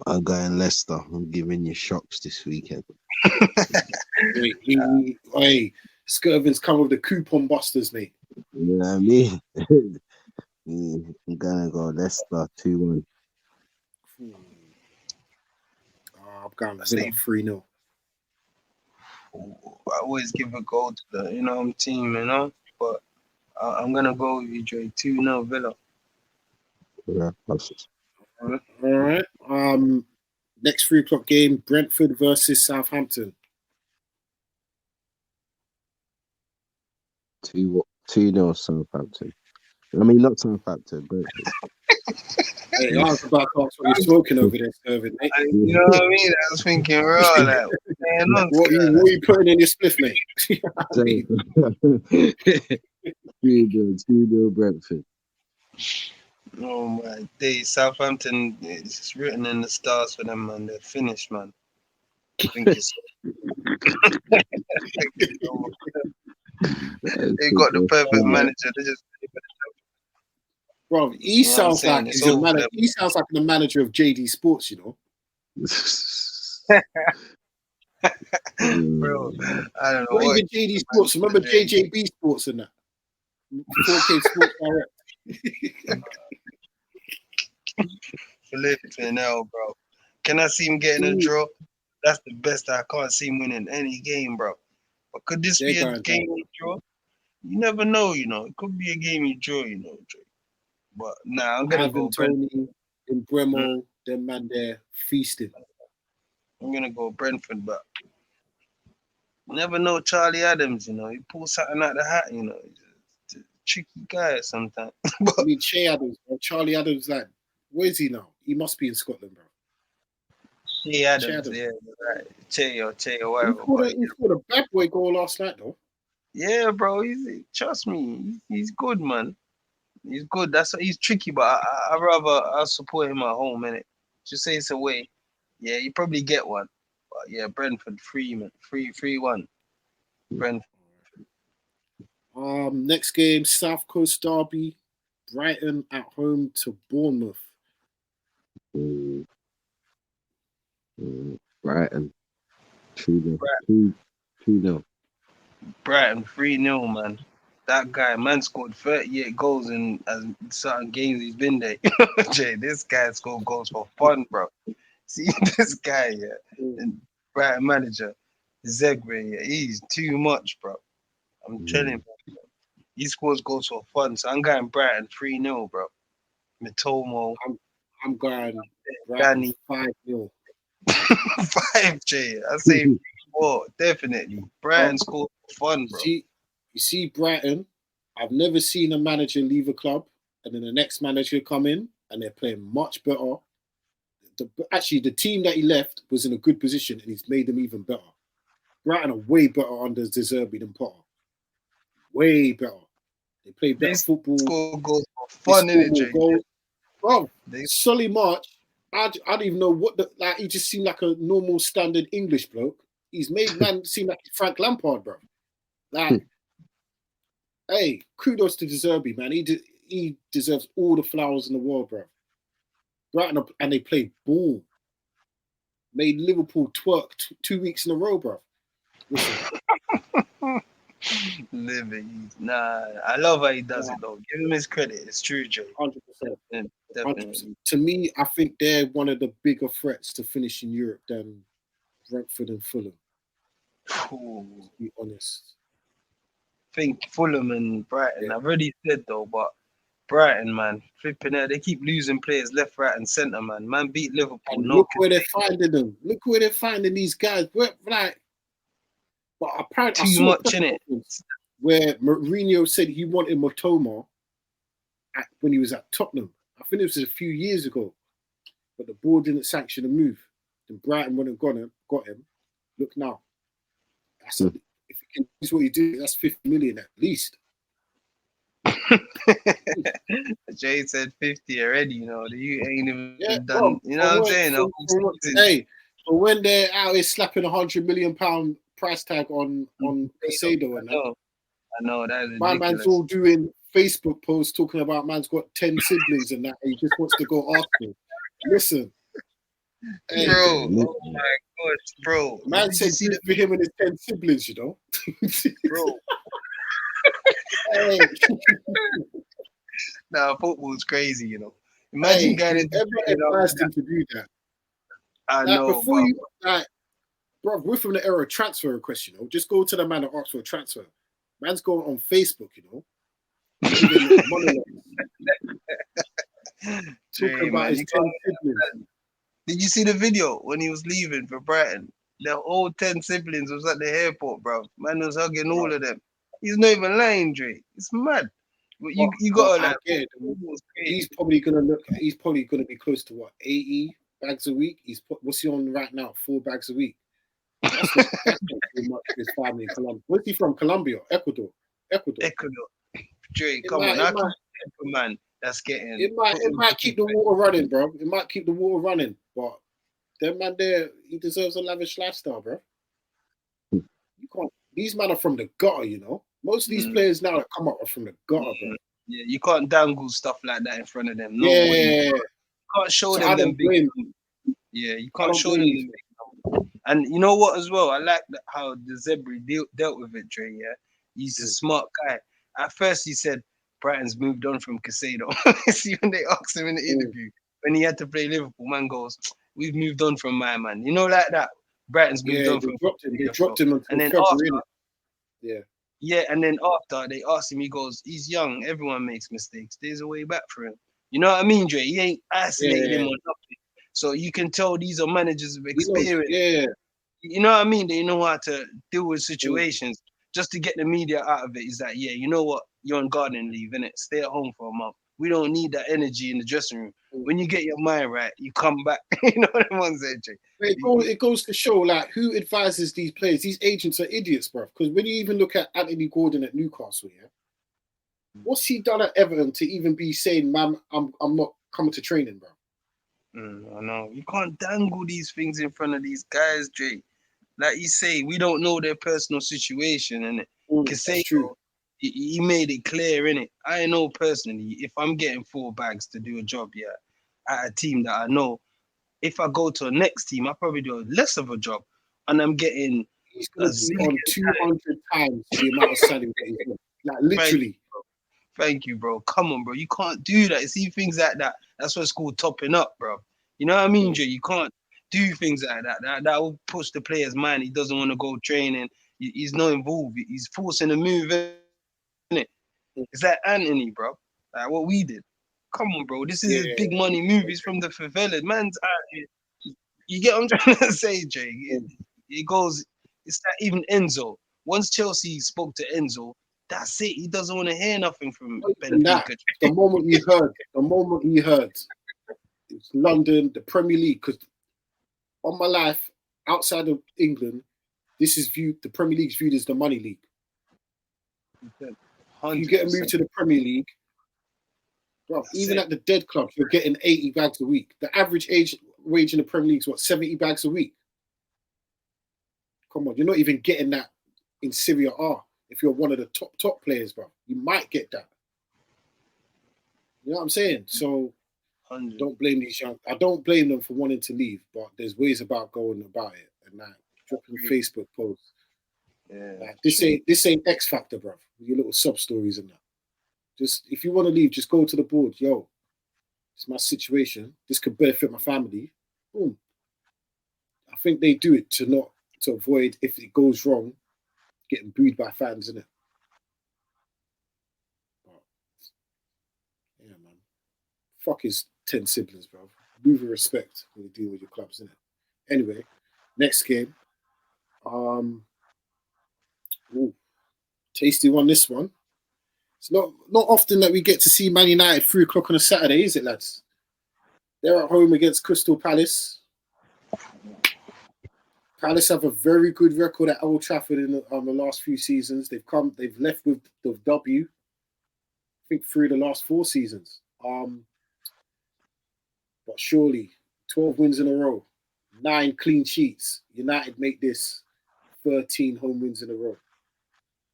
I'm going Leicester. I'm giving you shocks this weekend. Hey, Skervin's come with the coupon busters, mate. You know what I mean? I'm gonna go Leicester 2-1. I'm going I Villa say- 3-0. I always give a goal to the team, but I'm gonna go with you, Dre. 2-0 Villa. Yeah, that's All right. Next 3 o'clock game: Brentford versus Southampton. 2-0 Southampton. I mean, not Southampton, Brentford. Hey, I was about to ask what you're smoking over there, Skervin, mate. You know what I mean? I was thinking, raw, like, What are you putting in your spliff, mate? 2-0 Brentford. Oh my days, Southampton, it's written in the stars for them, man. They're finished, man. I think it's they got the perfect manager. They just Bro, he You know what I'm sounds saying? like It's he's a over manager. them. He sounds like the manager of JD Sports, you know. bro. I don't know Not what. even JD Sports. Remember JJB Sports and that. 4K Sports Direct. Flipping hell, bro. Can I see him getting a draw? That's the best. I can't see him winning any game, bro. But could this be a game you draw? You never know, It could be a game you draw, Dre. But nah, I'm gonna go Tony and Bremo, them man there feasting. I'm gonna go Brentford, but you never know Charlie Adams, he pulls something out the hat, He's a tricky guy sometimes. I mean, Charlie Adams, like, where is he now? He must be in Scotland, bro. Che Adams, yeah, right. Che or whatever. He scored a bad boy goal last night, though. Yeah, bro. Trust me, he's good, man. He's good. He's tricky, but I'll support him at home, innit? Just say it's away. Yeah, you probably get one. But yeah, Brentford 3-1. Brentford. Next game, South Coast Derby, Brighton at home to Bournemouth. Brighton 2-0. Brighton 3-0, man. That guy, man, scored 38 goals in certain games he's been there. Jay, this guy scored goals for fun, bro. See this guy, and Brighton manager, Zegre, he's too much, bro. I'm telling you, he scores goals for fun. So I'm going Brighton 3-0, bro. Mitomo. I'm going Brighton 5-0. 5J. I say 4, definitely. Brighton scored for fun, bro. You see Brighton, I've never seen a manager leave a club and then the next manager come in and they're playing much better. Actually, the team that he left was in a good position and he's made them even better. Brighton are way better under De Zerbi than Potter. Way better. They play better football. Score goals for fun, innit, Jay? Bro, Solly March, I don't even know he just seemed like a normal standard English bloke. He's made man seem like Frank Lampard, bro. Like, hey, kudos to De Zerbi, man. He deserves all the flowers in the world, bro. Brighton and they played ball. Made Liverpool twerk 2 weeks in a row, bro. Living. Nah, I love how he does it, though. Give him his credit. It's true, Joe. 100%. Definitely. 100%. To me, I think they're one of the bigger threats to finish in Europe than Brentford and Fulham. To be honest. I think Fulham and Brighton, I've already said, though, but Brighton, man, flipping it. They keep losing players left, right, and centre, man. Man beat Liverpool. And look where they're finding them. Look where they're finding these guys. But apparently, too much, innit? Where Mourinho said he wanted Matoma when he was at Tottenham. I think it was a few years ago. But the board didn't sanction the move. Then Brighton went and got him. Look now. If you can use what you do, that's 50 million at least. Jay said 50 already, You ain't even done. Bro, you know what I'm saying? Hey, but when they're out here slapping £100 million price tag on Casado and that. I know that is my man's all doing Facebook post talking about man's got 10 siblings and that and he just wants to go Arsenal. Listen, hey, Bro, oh my God, bro. man Did said you see good for him and his 10 siblings, you know. bro? Hey, Nah, football's crazy, you know. Imagine going into whoever advised him to do that. I Like know, before bro. you like, bro, we're from the era of transfer requests, you know. Just go to the man and ask for a transfer. Man's going on Facebook, you know. Giving monologues, talking about Man, his you 10 can't. siblings. Did you see the video when he was leaving for Brighton? The whole 10 siblings was at the airport, bro. Man was hugging all of them. He's not even lying, Dre. It's mad. But you gotta I like. get it. Football's He's crazy. probably gonna be close to what, 80 bags a week. What's he on right now? 4 bags a week. That's not too much for his family in Colombia. Where's he from? Colombia, Ecuador. Ecuador. Dre, It come might, on. it How might, can you man that's getting it might keep the water running, bro. It might keep the water running, but that man there, he deserves a lavish lifestyle, bro. You can't. These men are from the gutter, you know. Most of these players now that come up are from the gutter, bro. Yeah, you can't dangle stuff like that in front of them. Nobody. Yeah. You can't show So them I them don't big. blame. Yeah, you I can't don't show them blame them these. big. And you know what as well? I like how the Zebra dealt with it, Dre. Yeah, he's a smart guy. At first, he said Brighton's moved on from Casado. See, when they asked him in the interview when he had to play Liverpool, man goes, "We've moved on from my man." You know, like that. Brighton's moved Yeah, on they from. dropped him. They dropped him until And then February. after, Yeah. yeah, and then after they asked him, he goes, "He's young. Everyone makes mistakes. There's a way back for him." You know what I mean, Dre? He ain't isolated him or nothing. So you can tell these are managers of experience. Yeah. You know what I mean? They know how to deal with situations. Just to get the media out of it is that, yeah, you know what? You're on garden leave, innit? Stay at home for a month. We don't need that energy in the dressing room. When you get your mind right, you come back. You know what I'm saying, Jay? It goes to show, like, who advises these players? These agents are idiots, bro. Because when you even look at Anthony Gordon at Newcastle, yeah, what's he done at Everton to even be saying, "Man, I'm not coming to training, bro"? I know. You can't dangle these things in front of these guys, Jay. Like you say, we don't know their personal situation, and That's true. Casado, he made it clear, innit? I know personally, if I'm getting 4 bags to do a job, yeah, at a team that I know, if I go to a next team, I probably do less of a job, and I'm getting He's a going to be on zillion 200 times the amount of salary that he's on. Like, literally. Thank you, bro. Come on, bro. You can't do that. You see things like that. That's what's called topping up, bro. You know what I mean, Jay? You can't do things like that. That will push the player's mind. He doesn't want to go training. He's not involved. He's forcing a move, innit? It's like Anthony, bro. Like what we did. Come on, bro. This is his big money movies from the favelas. Man's out here. You get what I'm trying to say, Jay? It goes, it's like even Enzo. Once Chelsea spoke to Enzo, that's it. He doesn't want to hear nothing from And that, Benfica. the moment he heard it's London, the Premier League, because on my life, outside of England, the Premier League's viewed as the money league. If you get a move to the Premier League, bro, even at the dead clubs, you're getting 80 bags a week. The average wage in the Premier League is what, 70 bags a week? Come on, you're not even getting that in Serie A. If you're one of the top players, bro, you might get that. You know what I'm saying? So don't blame these young. I don't blame them for wanting to leave, but there's ways about going about it, and like dropping Facebook posts. Yeah, like this ain't X Factor, bro. Your little sub stories and that. Just if you want to leave, just go to the board. Yo, it's my situation. This could benefit my family. Boom. I think they do it to avoid, if it goes wrong, getting booed by fans, innit? But, yeah, man. Fuck his 10 siblings, bro. Move with respect when you deal with your clubs, innit? Anyway, next game. Tasty one, this one. It's not often that we get to see Man United 3 o'clock on a Saturday, is it, lads? They're at home against Crystal Palace. Palace have a very good record at Old Trafford in the last few seasons. They've left with the W. I think 3 of the last 4 seasons. But surely 12 wins in a row, 9 clean sheets. United make this 13 home wins in a row,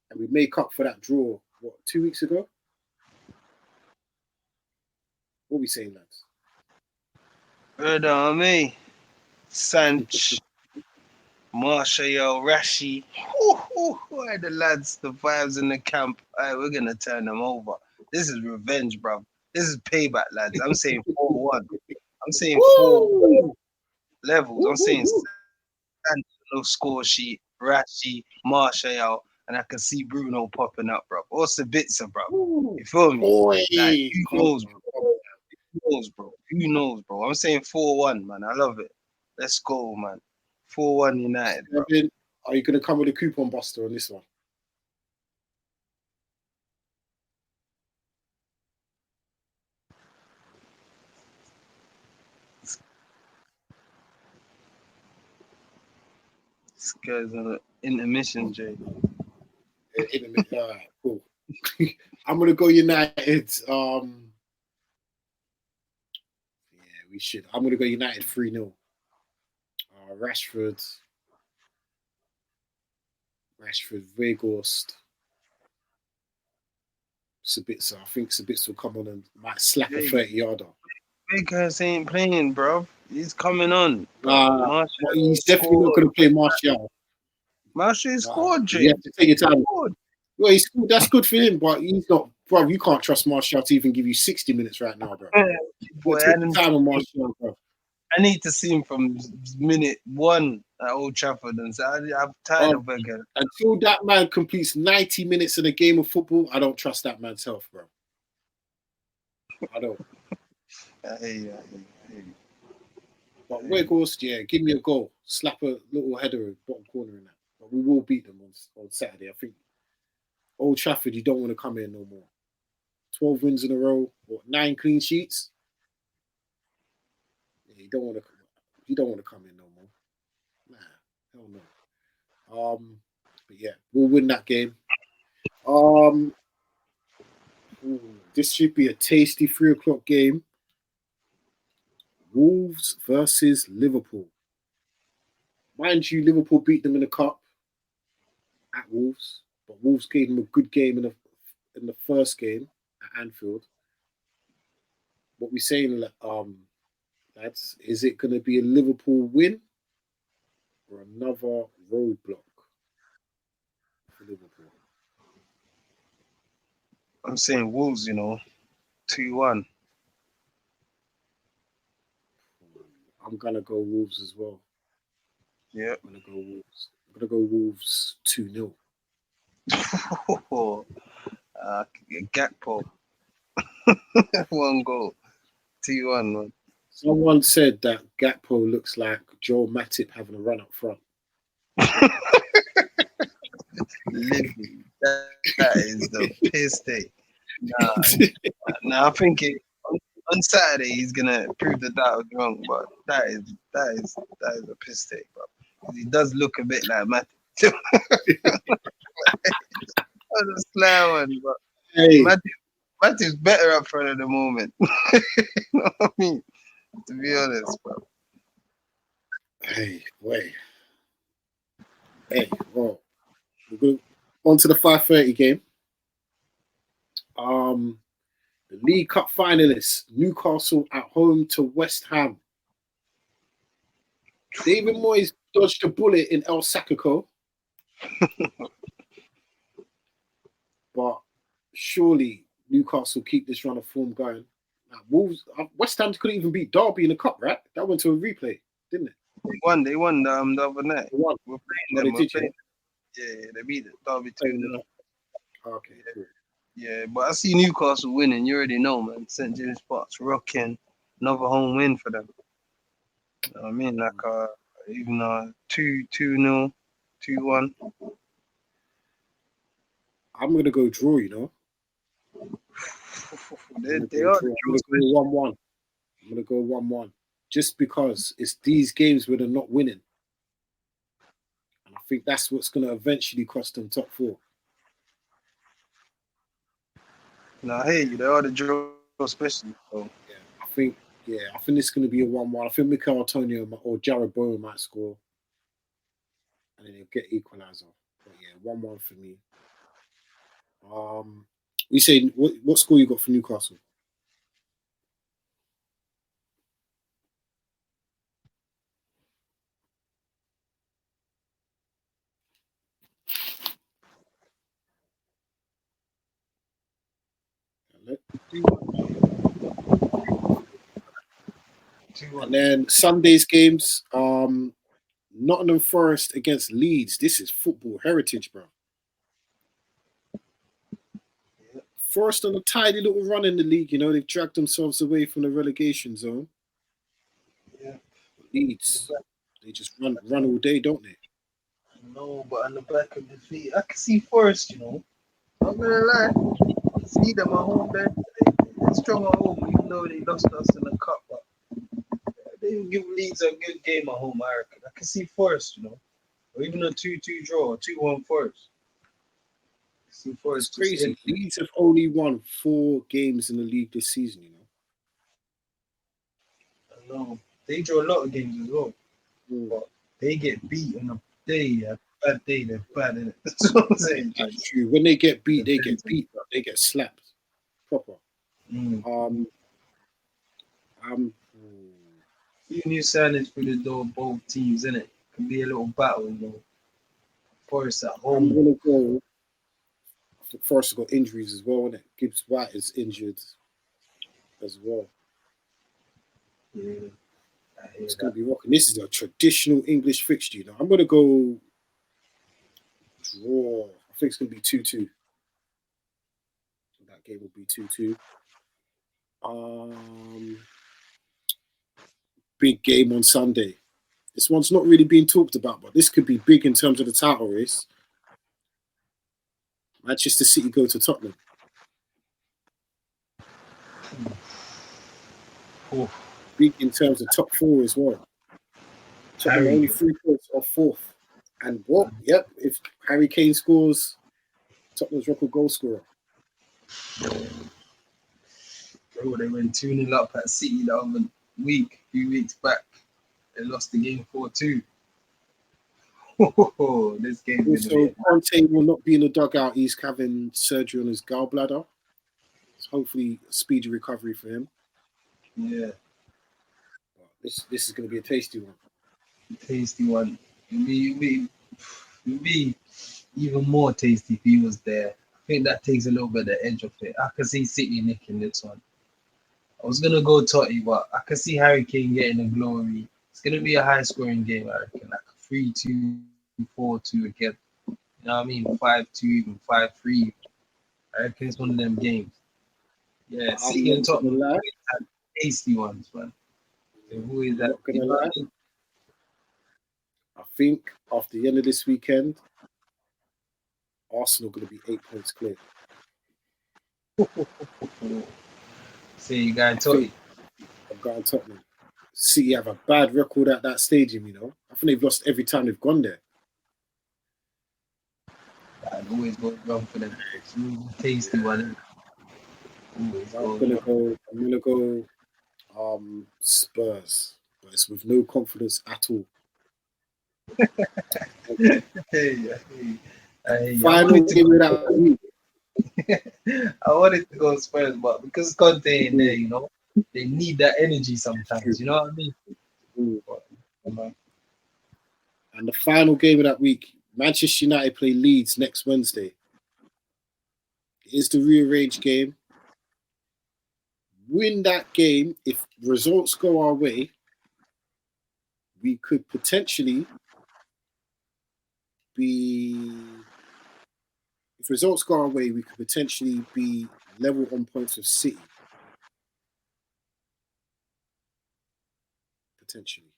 and we make up for that draw. What, 2 weeks ago? What we saying, lads? Brother on me. Sanch, Marshall, Rashi. Why the lads, the vibes in the camp? We're gonna turn them over. This is revenge, bro. This is payback, lads. I'm saying 4-1. I'm saying 4 levels. I'm saying Sanch, no score sheet, Rashi, Marshall, and I can see Bruno popping up, bro. Or Sabitzer, bro. You feel me? Boy, Like, who knows, bro? Who knows, bro? Who knows, bro? I'm saying 4-1, man. I love it. Let's go, man. 4-1 United, bro. Are you gonna come with a coupon buster on this one? This guy's on an intermission, Jay. All right, cool. I'm gonna go United. Yeah, we should. I'm gonna go United 3-0. Rashford, Weghorst, Sabitzer. I think Sabitzer will come on and might slap a 30-yarder. Weghorst ain't playing, bro. He's coming on. He's definitely not going to play Martial. Martial scored, Jay. You have to take your time. Well, he's good. That's good for him, but he's not. Bro, you can't trust Martial to even give you 60 minutes right now, bro. Boy, take your time on Martial, bro. I need to see him from minute 1 at Old Trafford, and so I'm tired of Weghorst. Until that man completes 90 minutes in a game of football, I don't trust that man's health, bro. I don't. I hear you. But Weghorst, yeah, give me a goal. Slap a little header in bottom corner in that. But we will beat them on Saturday. I think Old Trafford, you don't want to come in no more. 12 wins in a row, 9 clean sheets. Yeah, you don't want to come in no more. Nah, hell no. But yeah, we'll win that game. This should be a tasty 3:00 game. Wolves versus Liverpool. Mind you, Liverpool beat them in the cup at Wolves, but Wolves gave them a good game in the first game at Anfield. What we saying, lads? Is it going to be a Liverpool win or another roadblock for Liverpool? I'm saying Wolves, 2-1. I'm gonna go Wolves as well. Yeah. I'm gonna go Wolves 2-0. Gakpo. 1 goal. 2-1, man. Someone said that Gakpo looks like Joel Matip having a run up front. Living. That is the piss take. Nah, I think on Saturday he's gonna prove that was wrong, but that is a piss take, bro. He does look a bit like Matip. That's a sly one, but Hey. Matip's better up front at the moment. You know what I mean? To be honest, bro. Hey, wait. Hey, well, we'll go on to the 5:30 game. The League Cup finalists, Newcastle at home to West Ham. David Moyes dodged a bullet in El Sacico. But surely Newcastle keep this run of form going. Wolves, West Ham couldn't even beat Derby in the cup, right? That went to a replay, didn't it? They won the other night. They won. We're playing them. Yeah, they beat it. Derby 2-0. Okay, cool. Yeah, but I see Newcastle winning. You already know, man. St. James Park's rocking. Another home win for them. You know what I mean? Like even 2-0, 2-1. I'm gonna go draw, They are I'm gonna go 1-1. I'm gonna go 1-1. Just because it's these games where they're not winning. And I think that's what's gonna eventually cost them top 4. Now, hey, they are the draw especially. So. I think it's going to be a 1-1. I think Mikel Antonio or Jared Bowen might score, and then he'll get equaliser. But yeah, 1-1 for me. You say what score you got for Newcastle? And then Sunday's games, Nottingham Forest against Leeds. This is football heritage, bro. Yeah. Forest on a tidy little run in the league, you know, they've dragged themselves away from the relegation zone. Yeah. Leeds, they just run all day, don't they? No, but on the back of the feet, I can see Forest, you know. I'm gonna lie. I see them at home there. They're strong at home, even though they lost us in the cup. But they will give Leeds a good game at home, I reckon. I can see Forest, you know. Or even a 2-2 draw, 2-1 Forest. I see It's Forest just in. crazy. Leeds have only won 4 games in the league this season, you know. I know. They draw a lot of games as well. Mm. But they get beat on a day, a bad day, they're bad, innit? That's what I'm saying. That's true. When they get beat, they get beat, but they get slapped. Proper. Few new signings for the door, both teams, innit? Can be a little battle, you know. Forest at I'm home. gonna go. Forest have got injuries as well, innit? Gibbs White is injured as well. Yeah. It's gonna be rocking. This is a traditional English fixture, you know. I'm gonna go draw. I think it's gonna be 2-2. That game will be 2-2. Big game on Sunday. This one's not really being talked about, but this could be big in terms of the title race. Manchester City go to Tottenham. Big in terms of top 4 as well. Tottenham are only 3 points off 4th. And what? Yep, if Harry Kane scores, Tottenham's record goal scorer. Bro, they went 2-0 up at City the other week, a few weeks back. They lost the game 4-2. This game is also, Conte will not be in the dugout. He's having surgery on his gallbladder. So hopefully, a speedy recovery for him. Yeah. But this is going to be a tasty one. Tasty one. It'll be even more tasty if he was there. I think that takes a little bit of the edge off it. I can see City nicking this one. I was gonna go Totti, but I can see Harry Kane getting the glory. It's gonna be a high scoring game, I reckon. Like 3-2, 4-2 again. You know what I mean? 5-2, even 5-3. I reckon it's one of them games. Yeah, City and Tottenham always have tasty ones, man. They've always had, you know what I mean? I think after the end of this weekend, Arsenal are going to be 8 points clear. So you got Totti. I'm going Tottenham. City have a bad record at that stadium, you know. I think they've lost every time they've gone there. I'd always go wrong for them. It's really tasty one. I'm gonna go Spurs, but it's with no confidence at all. Final game of that week. I wanted to go Spurs, but because Conte ain't there, you know, they need that energy sometimes. You know what I mean? And the final game of that week, Manchester United play Leeds next Wednesday. It is the rearranged game. Win that game, if results go our way, we could potentially be. If results go our way, we could potentially be level on points with City. Potentially.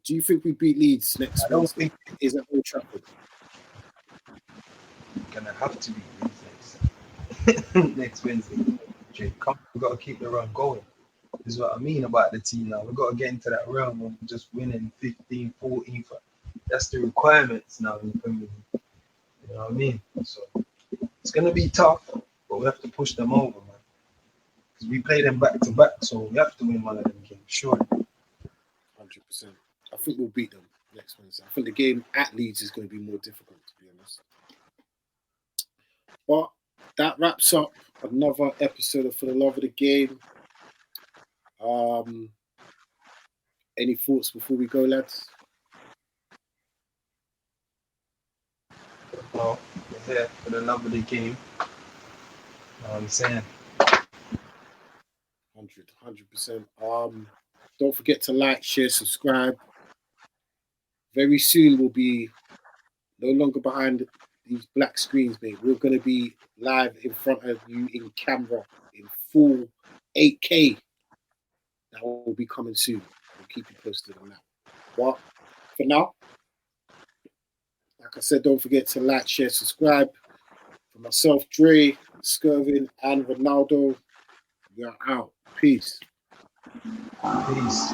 Do you think we beat Leeds next Wednesday? Is that Old Trafford? Gonna have to be Leeds next Wednesday. We've got to keep the run going. This is what I mean about the team now. We've got to get into that realm of just winning 15, 14. That's the requirements now in the Premier League. You know what I mean? So it's going to be tough, but we have to push them over, man. Because we play them back to back, so we have to win one of them games, surely. 100%. I think we'll beat them next Wednesday. I think the game at Leeds is going to be more difficult, to be honest. But that wraps up another episode of For the Love of the Game. Any thoughts before we go, lads? Well, we're here for the love of the game. You know what I'm saying? 100%. Don't forget to like, share, subscribe. Very soon we'll be no longer behind these black screens, mate. We're gonna be live in front of you in camera in full 8K. That will be coming soon. We'll keep you posted on that. But for now, like I said, don't forget to like, share, subscribe. For myself, Dre, Skervin, and Ronaldo, we are out. Peace. Peace.